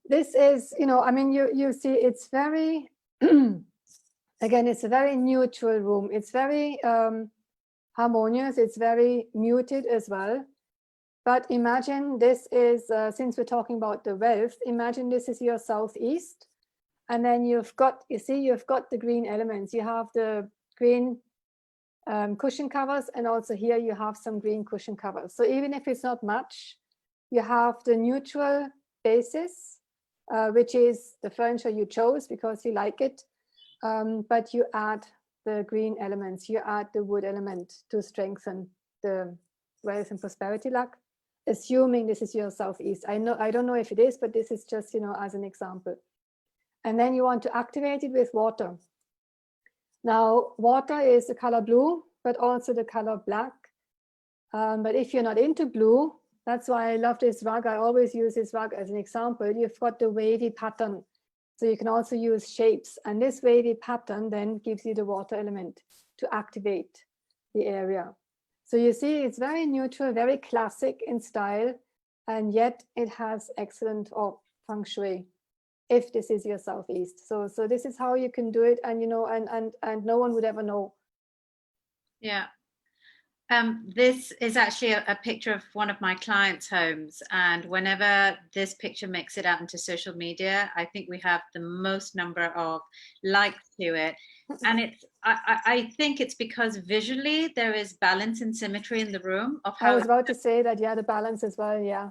This is, you know, I mean, you see, it's very, again, it's a very neutral room. It's very harmonious. It's very muted as well. But imagine this is, since we're talking about the wealth, imagine this is your southeast. And then you've got, you see, you've got the green elements. You have the green cushion covers, and also here you have some green cushion covers. So even if it's not much, you have the neutral basis, which is the furniture you chose because you like it. But you add the green elements, you add the wood element to strengthen the wealth and prosperity luck, assuming this is your southeast. I don't know if it is, but this is just, you know, as an example. And then you want to activate it with water. Now, water is the color blue, but also the color black. But if you're not into blue, that's why I love this rug. I always use this rug as an example. You've got the wavy pattern. So you can also use shapes. And this wavy pattern then gives you the water element to activate the area. So you see, it's very neutral, very classic in style, and yet it has excellent feng shui, if this is your southeast. So this is how you can do it, and you know, and no one would ever know. Yeah. This is actually a picture of one of my clients' homes, and whenever this picture makes it out into social media, I think we have the most number of likes to it. And it's, I think it's because visually there is balance and symmetry in the room of how I was about to say that, yeah, the balance as well, yeah.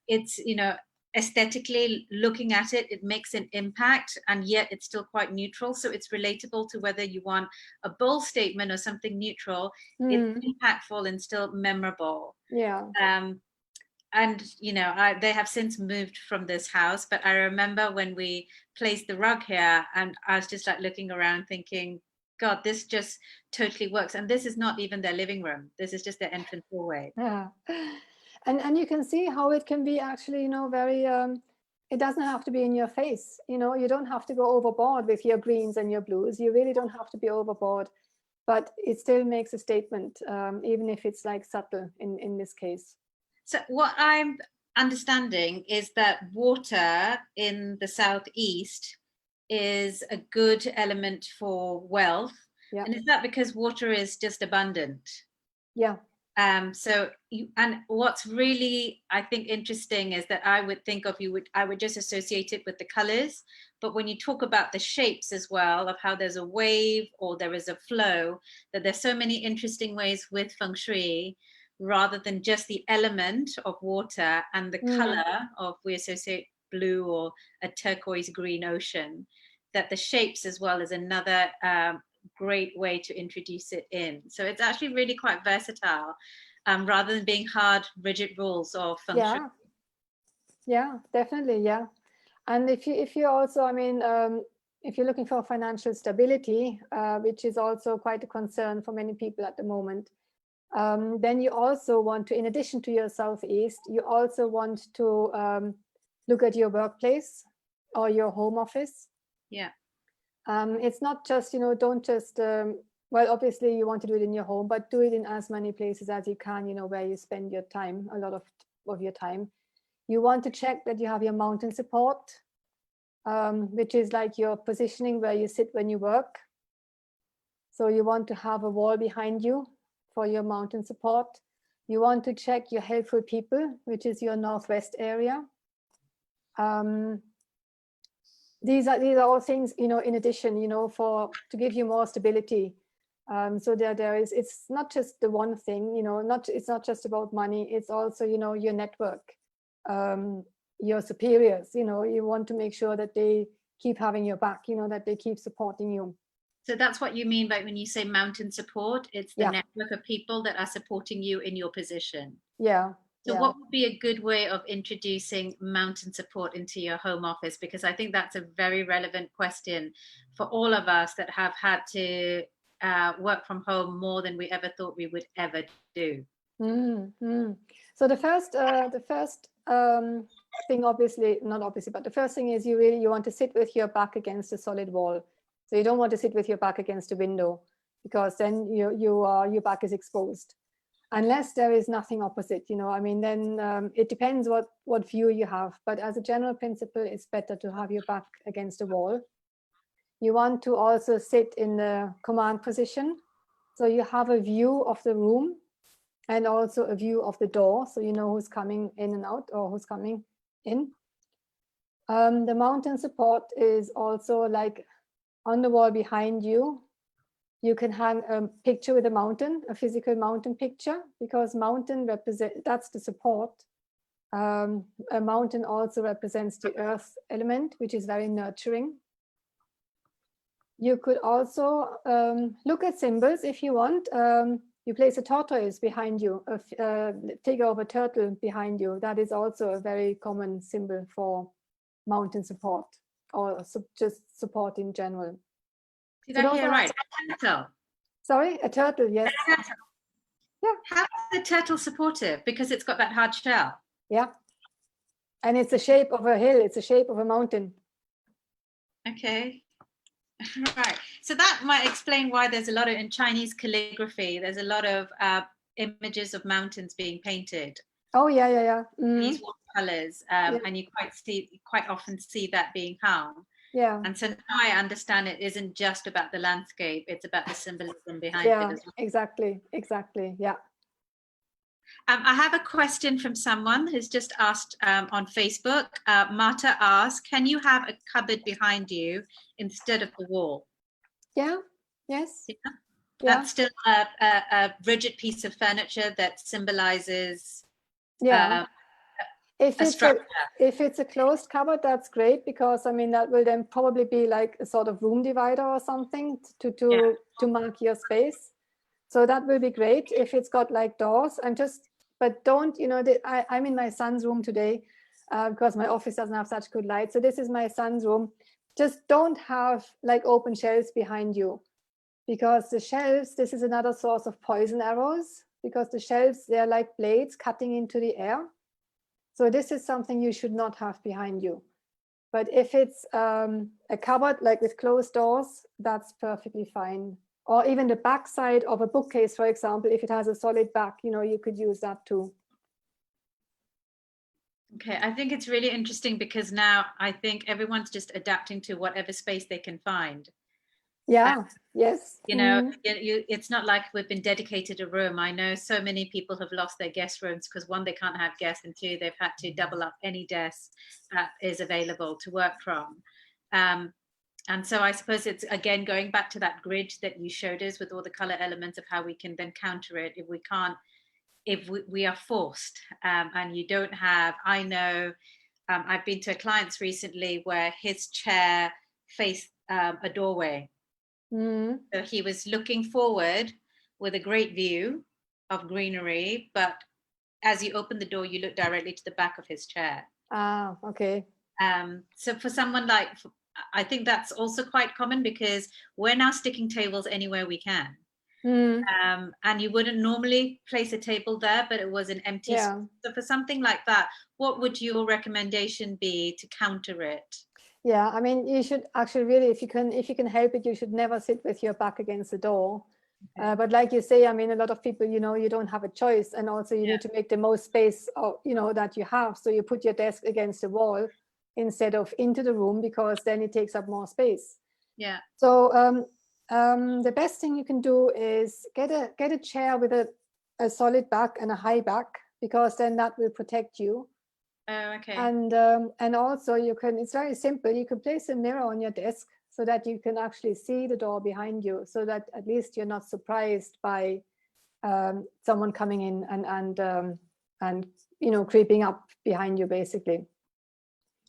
it's, you know, aesthetically looking at it, it makes an impact, and yet it's still quite neutral. So it's relatable to whether you want a bold statement or something neutral. It's impactful and still memorable. Yeah. And you know, they have since moved from this house, but I remember when we placed the rug here, and I was just like looking around thinking, God, this just totally works. And this is not even their living room. This is just their entrance hallway. Yeah. And you can see how it can be actually, you know, very, it doesn't have to be in your face. You know, you don't have to go overboard with your greens and your blues. You really don't have to be overboard, but it still makes a statement, even if it's like subtle in this case. So what I'm understanding is that water in the southeast is a good element for wealth. Yeah. And is that because water is just abundant? Yeah. So and what's really, I think, interesting is that I would think of I would just associate it with the colors, but when you talk about the shapes as well, of how there's a wave or there is a flow, that there's so many interesting ways with feng shui, rather than just the element of water and the color of, we associate blue or a turquoise green ocean, that the shapes as well is another great way to introduce it in. So it's actually really quite versatile, rather than being hard, rigid rules of feng shui. Yeah, definitely. Yeah. And if you also, I mean, if you're looking for financial stability, which is also quite a concern for many people at the moment, then you also want to, in addition to your southeast, you also want to look at your workplace or your home office. Yeah. It's not just, you know, don't just, well, obviously you want to do it in your home, but do it in as many places as you can, you know, where you spend your time, a lot of your time. You want to check that you have your mountain support, which is like your positioning where you sit when you work. So you want to have a wall behind you for your mountain support. You want to check your helpful people, which is your northwest area. These are all things, you know, in addition, you know, to give you more stability. So there is, it's not just the one thing, you know, it's not just about money. It's also, you know, your network, your superiors, you know, you want to make sure that they keep having your back, you know, that they keep supporting you. So that's what you mean by when you say mountain support. It's the Yeah. network of people that are supporting you in your position. Yeah. So Yeah. what would be a good way of introducing mountain support into your home office? Because I think that's a very relevant question for all of us that have had to work from home more than we ever thought we would ever do. So the first thing, obviously, not obviously, but the first thing is you want to sit with your back against a solid wall. So you don't want to sit with your back against a window, because then your back is exposed. Unless there is nothing opposite, I mean, then it depends what view you have. But as a general principle, it's better to have your back against a wall. You want to also sit in the command position. So you have a view of the room and also a view of the door. So you know who's coming in and out or who's coming in. The mountain support is also like on the wall behind you. You can hang a picture with a mountain, a physical mountain picture, because mountain that's the support. A mountain also represents the earth element, which is very nurturing. You could also look at symbols if you want. You place a tortoise behind you, a figure of a turtle behind you. That is also a very common symbol for mountain support, or just support in general. Did I hear right? A turtle. Sorry, a turtle, yes. A turtle. Yeah. How is the turtle supportive? Because it's got that hard shell. Yeah. And it's the shape of a hill. It's the shape of a mountain. Okay. Right. So that might explain why there's a lot of, in Chinese calligraphy, there's a lot of images of mountains being painted. Oh, yeah. These watercolors, and you quite often see that being hung. Yeah. And so now I understand it isn't just about the landscape, it's about the symbolism behind it as well. Exactly. Yeah. I have a question from someone who's just asked on Facebook. Marta asked, can you have a cupboard behind you instead of the wall? Yeah. Yes. Yeah. That's still a rigid piece of furniture that symbolizes if it's a closed cupboard, that's great, because I mean that will then probably be like a sort of room divider or something to mark your space. So that will be great if it's got like doors. But don't, I'm in my son's room today because my office doesn't have such good light. So this is my son's room. Just don't have like open shelves behind you, because the shelves, this is another source of poison arrows, because the shelves, they're like blades cutting into the air. So this is something you should not have behind you. But if it's a cupboard like with closed doors, that's perfectly fine. Or even the back side of a bookcase, for example, if it has a solid back, you could use that too. Okay, I think it's really interesting, because now I think everyone's just adapting to whatever space they can find. Yeah, yes. It's not like we've been dedicated a room. I know so many people have lost their guest rooms because, one, they can't have guests, and two, they've had to double up any desk that is available to work from. And so I suppose it's, again, going back to that grid that you showed us with all the color elements of how we can then counter it if we are forced, and you don't have, I know, I've been to clients recently where his chair faced a doorway. So he was looking forward with a great view of greenery, but as you open the door, you look directly to the back of his chair. Ah, okay. So for someone like, I think that's also quite common, because we're now sticking tables anywhere we can. And you wouldn't normally place a table there, but it was an empty space. So for something like that, what would your recommendation be to counter it? Yeah, I mean, you should actually really, if you can help it, you should never sit with your back against the door. Okay. But like you say, I mean, a lot of people, you don't have a choice, and also you need to make the most space, that you have. So you put your desk against the wall instead of into the room, because then it takes up more space. Yeah. So the best thing you can do is get a chair with a solid back and a high back, because then that will protect you. Oh, okay. And also it's very simple. You can place a mirror on your desk so that you can actually see the door behind you, so that at least you're not surprised by someone coming in and creeping up behind you, basically.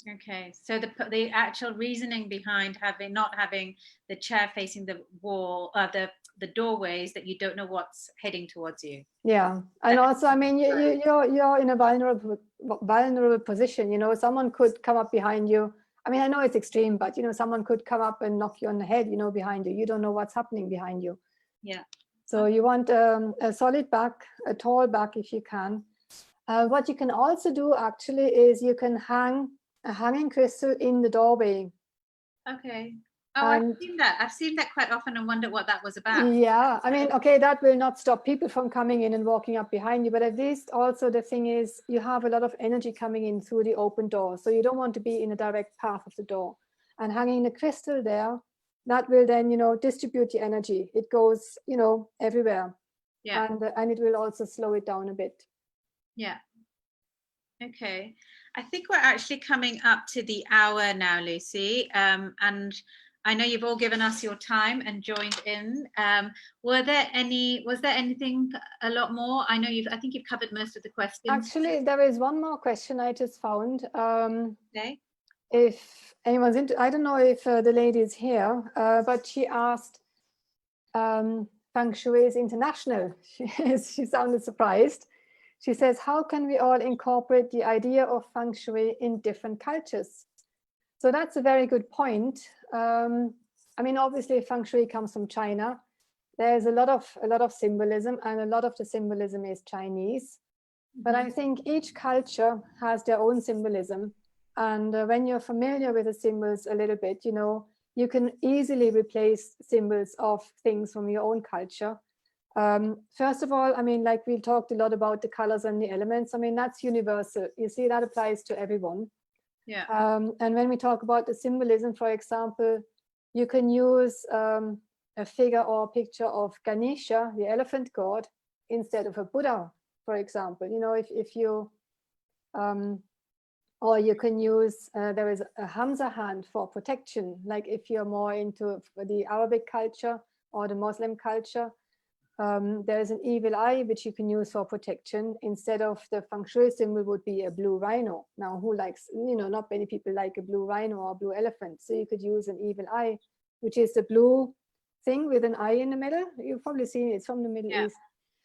Okay, so the actual reasoning behind not having the chair facing the wall, the doorways, that you don't know what's heading towards you. Yeah, and also, I mean, you're in a vulnerable position. You know, someone could come up behind you. I mean, I know it's extreme, but you know, someone could come up and knock you on the head. You know, behind you. You don't know what's happening behind you. Yeah. So you want a solid back, a tall back if you can. What you can also do actually is you can hang a hanging crystal in the doorway. Okay. Oh, And I've seen that. I've seen that quite often and wondered what that was about. yeah, I mean, okay, that will not stop people from coming in and walking up behind you, but at least also the thing is you have a lot of energy coming in through the open door. So you don't want to be in a direct path of the door. And hanging the crystal there, that will then, you know, distribute the energy. It goes, you know, everywhere. Yeah. And it will also slow it down a bit. Yeah. Okay. I think we're actually coming up to the hour now, Lucy. And I know you've all given us your time and joined in. Was there anything a lot more? I think you've covered most of the questions. Actually, there is one more question I just found. Okay. If anyone's into, I don't know if the lady is here, but she asked, Feng Shui is international. She sounded surprised. She says, how can we all incorporate the idea of Feng Shui in different cultures? So that's a very good point. I mean, obviously, Feng Shui comes from China. There's a lot of symbolism, and a lot of the symbolism is Chinese. But I think each culture has their own symbolism. And when you're familiar with the symbols a little bit, you know, you can easily replace symbols of things from your own culture. First of all, I mean, like we talked a lot about the colors and the elements. I mean, that's universal. You see, that applies to everyone. Yeah. And when we talk about the symbolism, for example, you can use a figure or a picture of Ganesha, the elephant god, instead of a Buddha, for example. You know, if you, or you can use, there is a Hamza hand for protection. Like if you're more into the Arabic culture or the Muslim culture, there is an evil eye which you can use for protection. Instead of the Feng Shui symbol would be a blue rhino. Now, who likes, you know, not many people like a blue rhino or a blue elephant. So you could use an evil eye, which is the blue thing with an eye in the middle. You've probably seen it. It's from the Middle East.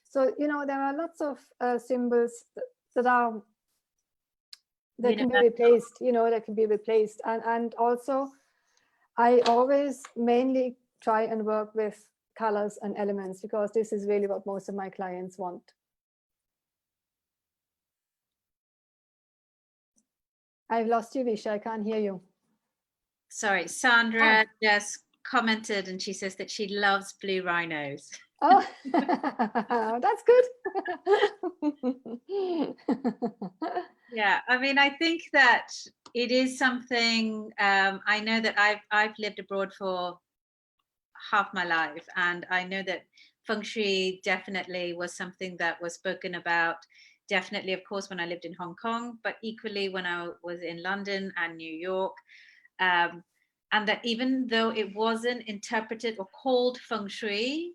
So, you know, there are lots of symbols that can be replaced, you know, that can be replaced. And also, I always mainly try and work with colors and elements, because this is really what most of my clients want. I've lost you, Visha. I can't hear you. Sorry, Sandra just commented and she says that she loves blue rhinos. Oh, that's good. Yeah, I mean, I think that it is something, I know that I've lived abroad for half my life, and I know that Feng Shui definitely was something that was spoken about, definitely, of course, when I lived in Hong Kong, but equally when I was in London and New York. And that even though it wasn't interpreted or called Feng Shui,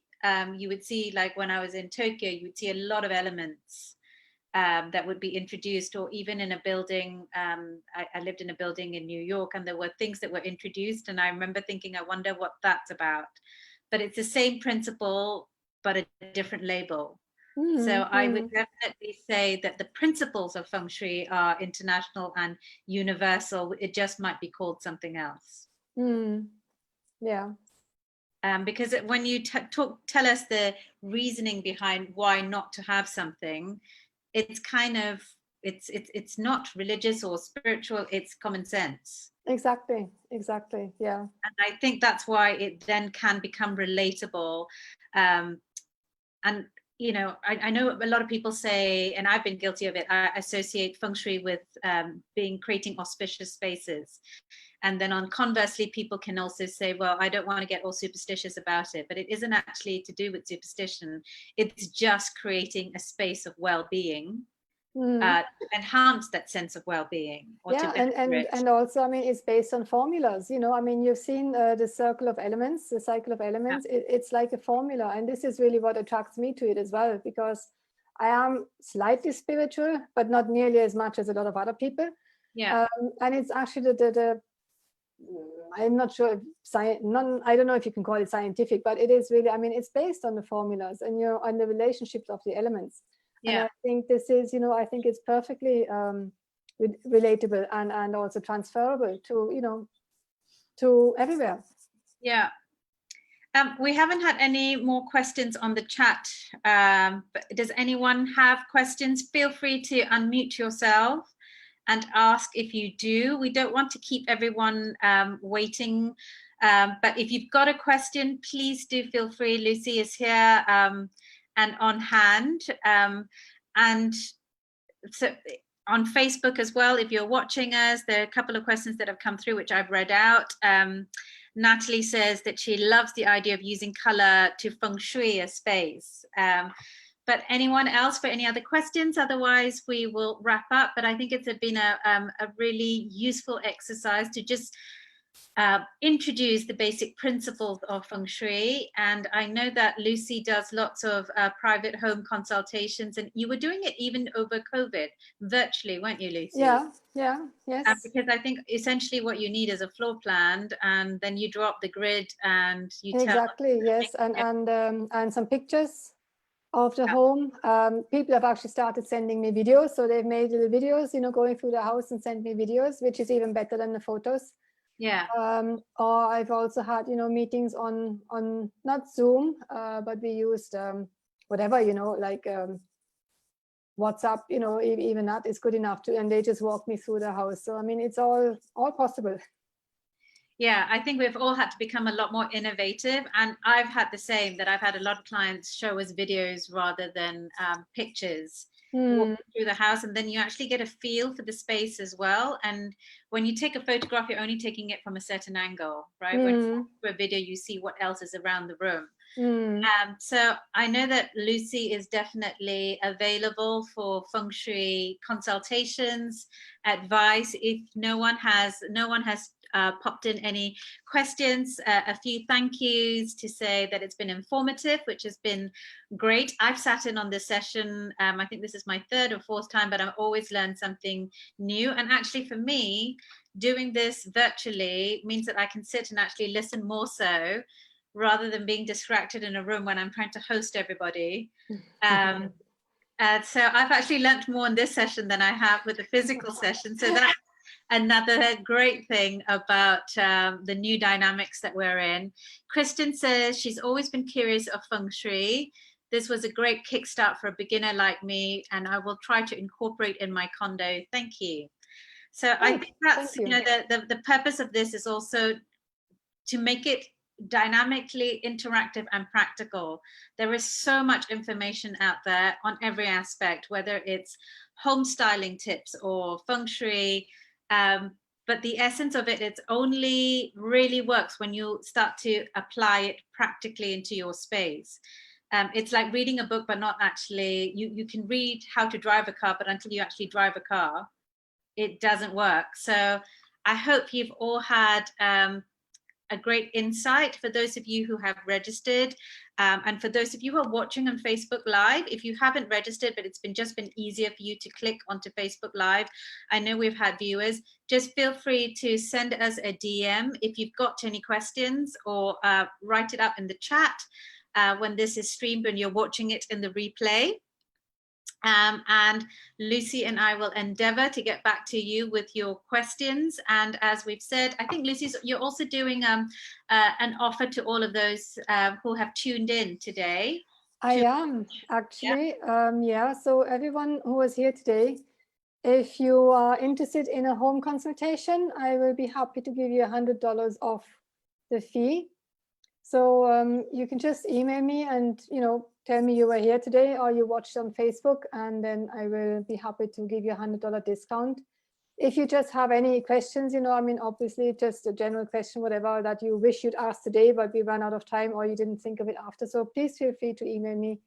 you would see, like when I was in Tokyo, you would see a lot of elements that would be introduced, or even in a building. I lived in a building in New York, and there were things that were introduced, and I remember thinking, I wonder what that's about. But it's the same principle, but a different label. So I would definitely say that the principles of Feng Shui are international and universal. It just might be called something else. Yeah. Because when you tell us the reasoning behind why not to have something, it's kind of, it's not religious or spiritual, it's common sense. Exactly, yeah. And I think that's why it then can become relatable. And you know, I know a lot of people say, and I've been guilty of it, I associate Feng Shui with creating auspicious spaces. And then conversely, people can also say, well, I don't want to get all superstitious about it, but it isn't actually to do with superstition. It's just creating a space of well-being to enhance that sense of well-being. Yeah, and also, I mean, it's based on formulas. You know, I mean, you've seen the circle of elements, the cycle of elements. Yeah. It's like a formula, and this is really what attracts me to it as well, because I am slightly spiritual, but not nearly as much as a lot of other people. Yeah. And it's actually I'm not sure if I don't know if you can call it scientific, but it is really, I mean, it's based on the formulas and, on the relationships of the elements. And Yeah. I think this is, I think it's perfectly relatable and also transferable to, to everywhere. Yeah. We haven't had any more questions on the chat, but does anyone have questions? Feel free to unmute yourself and ask if you do. We don't want to keep everyone waiting, but if you've got a question, please do feel free. Lucy is here and on hand. And so on Facebook as well, if you're watching us, there are a couple of questions that have come through, which I've read out. Natalie says that she loves the idea of using color to feng shui a space. But anyone else for any other questions? Otherwise, we will wrap up. But I think it's been a really useful exercise to just introduce the basic principles of feng shui. And I know that Lucy does lots of private home consultations, and you were doing it even over COVID, virtually, weren't you, Lucy? Yeah, yes. Because I think essentially what you need is a floor plan, and then you draw up the grid and you tell. Exactly, yes, and some pictures of the home. People have actually started sending me videos, so they've made little videos, going through the house and sent me videos, which is even better than the photos. Yeah. Or I've also had, meetings on not Zoom, but we used whatever, like WhatsApp, even that is good enough to, and they just walk me through the house. So I mean, it's all possible. Yeah, I think we've all had to become a lot more innovative, and I've had the same, that I've had a lot of clients show us videos rather than pictures walking through the house, and then you actually get a feel for the space as well. And when you take a photograph, you're only taking it from a certain angle, right? When for a video, you see what else is around the room. So I know that Lucy is definitely available for feng shui consultations, advice. If no one has popped in any questions, a few thank yous to say that it's been informative, which has been great. I've sat in on this session. I think this is my third or fourth time, but I've always learned something new. And actually for me, doing this virtually means that I can sit and actually listen more so, rather than being distracted in a room when I'm trying to host everybody. So I've actually learnt more in this session than I have with the physical session. So that's another great thing about the new dynamics that we're in. Kristen says she's always been curious of feng shui. This was a great kickstart for a beginner like me, and I will try to incorporate in my condo. Thank you. So I think that's, the purpose of this is also to make it dynamically interactive and practical. There is so much information out there on every aspect, whether it's home styling tips or feng shui, but the essence of it only really works when you start to apply it practically into your space. It's like reading a book, but not actually, you can read how to drive a car, but until you actually drive a car, it doesn't work. So I hope you've all had a great insight. For those of you who have registered, and for those of you who are watching on Facebook Live, if you haven't registered, but it's just been easier for you to click onto Facebook Live, I know we've had viewers, just feel free to send us a DM if you've got any questions, or write it up in the chat when this is streamed, when you're watching it in the replay. And Lucy and I will endeavor to get back to you with your questions. And as we've said, I think you're also doing an offer to all of those who have tuned in today. I am actually, yeah. So everyone who was here today, if you are interested in a home consultation, I will be happy to give you $100 off the fee. So you can just email me and, tell me you were here today, or you watched on Facebook, and then I will be happy to give you a $100 discount. If you just have any questions, obviously just a general question, whatever that you wish you'd ask today, but we ran out of time, or you didn't think of it after. So please feel free to email me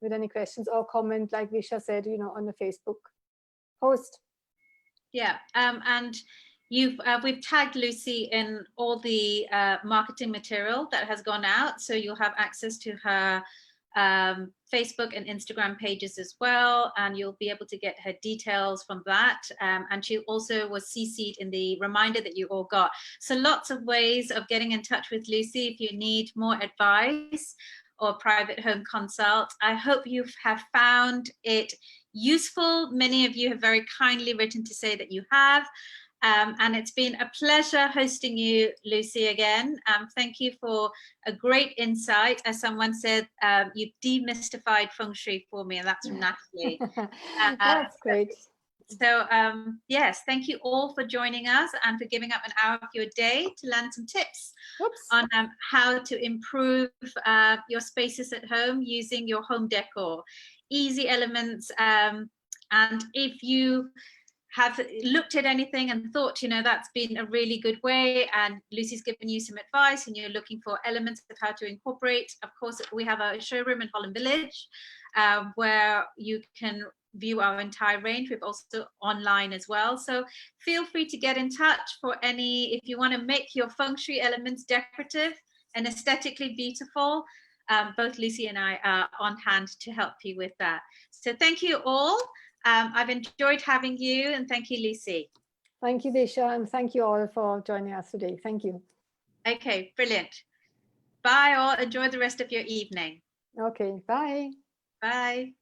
with any questions or comment, like Visha said, on the Facebook post. Yeah, and we've tagged Lucy in all the marketing material that has gone out, so you'll have access to her Facebook and Instagram pages as well, and you'll be able to get her details from that. And she also was CC'd in the reminder that you all got. So lots of ways of getting in touch with Lucy if you need more advice or private home consult. I hope you have found it useful. Many of you have very kindly written to say that you have. And it's been a pleasure hosting you, Lucy, again. Thank you for a great insight. As someone said, you demystified Feng Shui for me, and that's from Natalie. That's great. So yes, thank you all for joining us and for giving up an hour of your day to learn some tips on how to improve your spaces at home using your home decor. Easy elements. And if you have looked at anything and thought, you know, that's been a really good way, and Lucy's given you some advice and you're looking for elements of how to incorporate, of course, we have a showroom in Holland Village where you can view our entire range. We've also online as well. So feel free to get in touch for any, if you want to make your Feng Shui elements decorative and aesthetically beautiful. Both Lucy and I are on hand to help you with that. So thank you all. I've enjoyed having you, and thank you, Lucy. Thank you, Disha, and thank you all for joining us today. Thank you. Okay, brilliant. Bye all. Enjoy the rest of your evening. Okay, bye. Bye.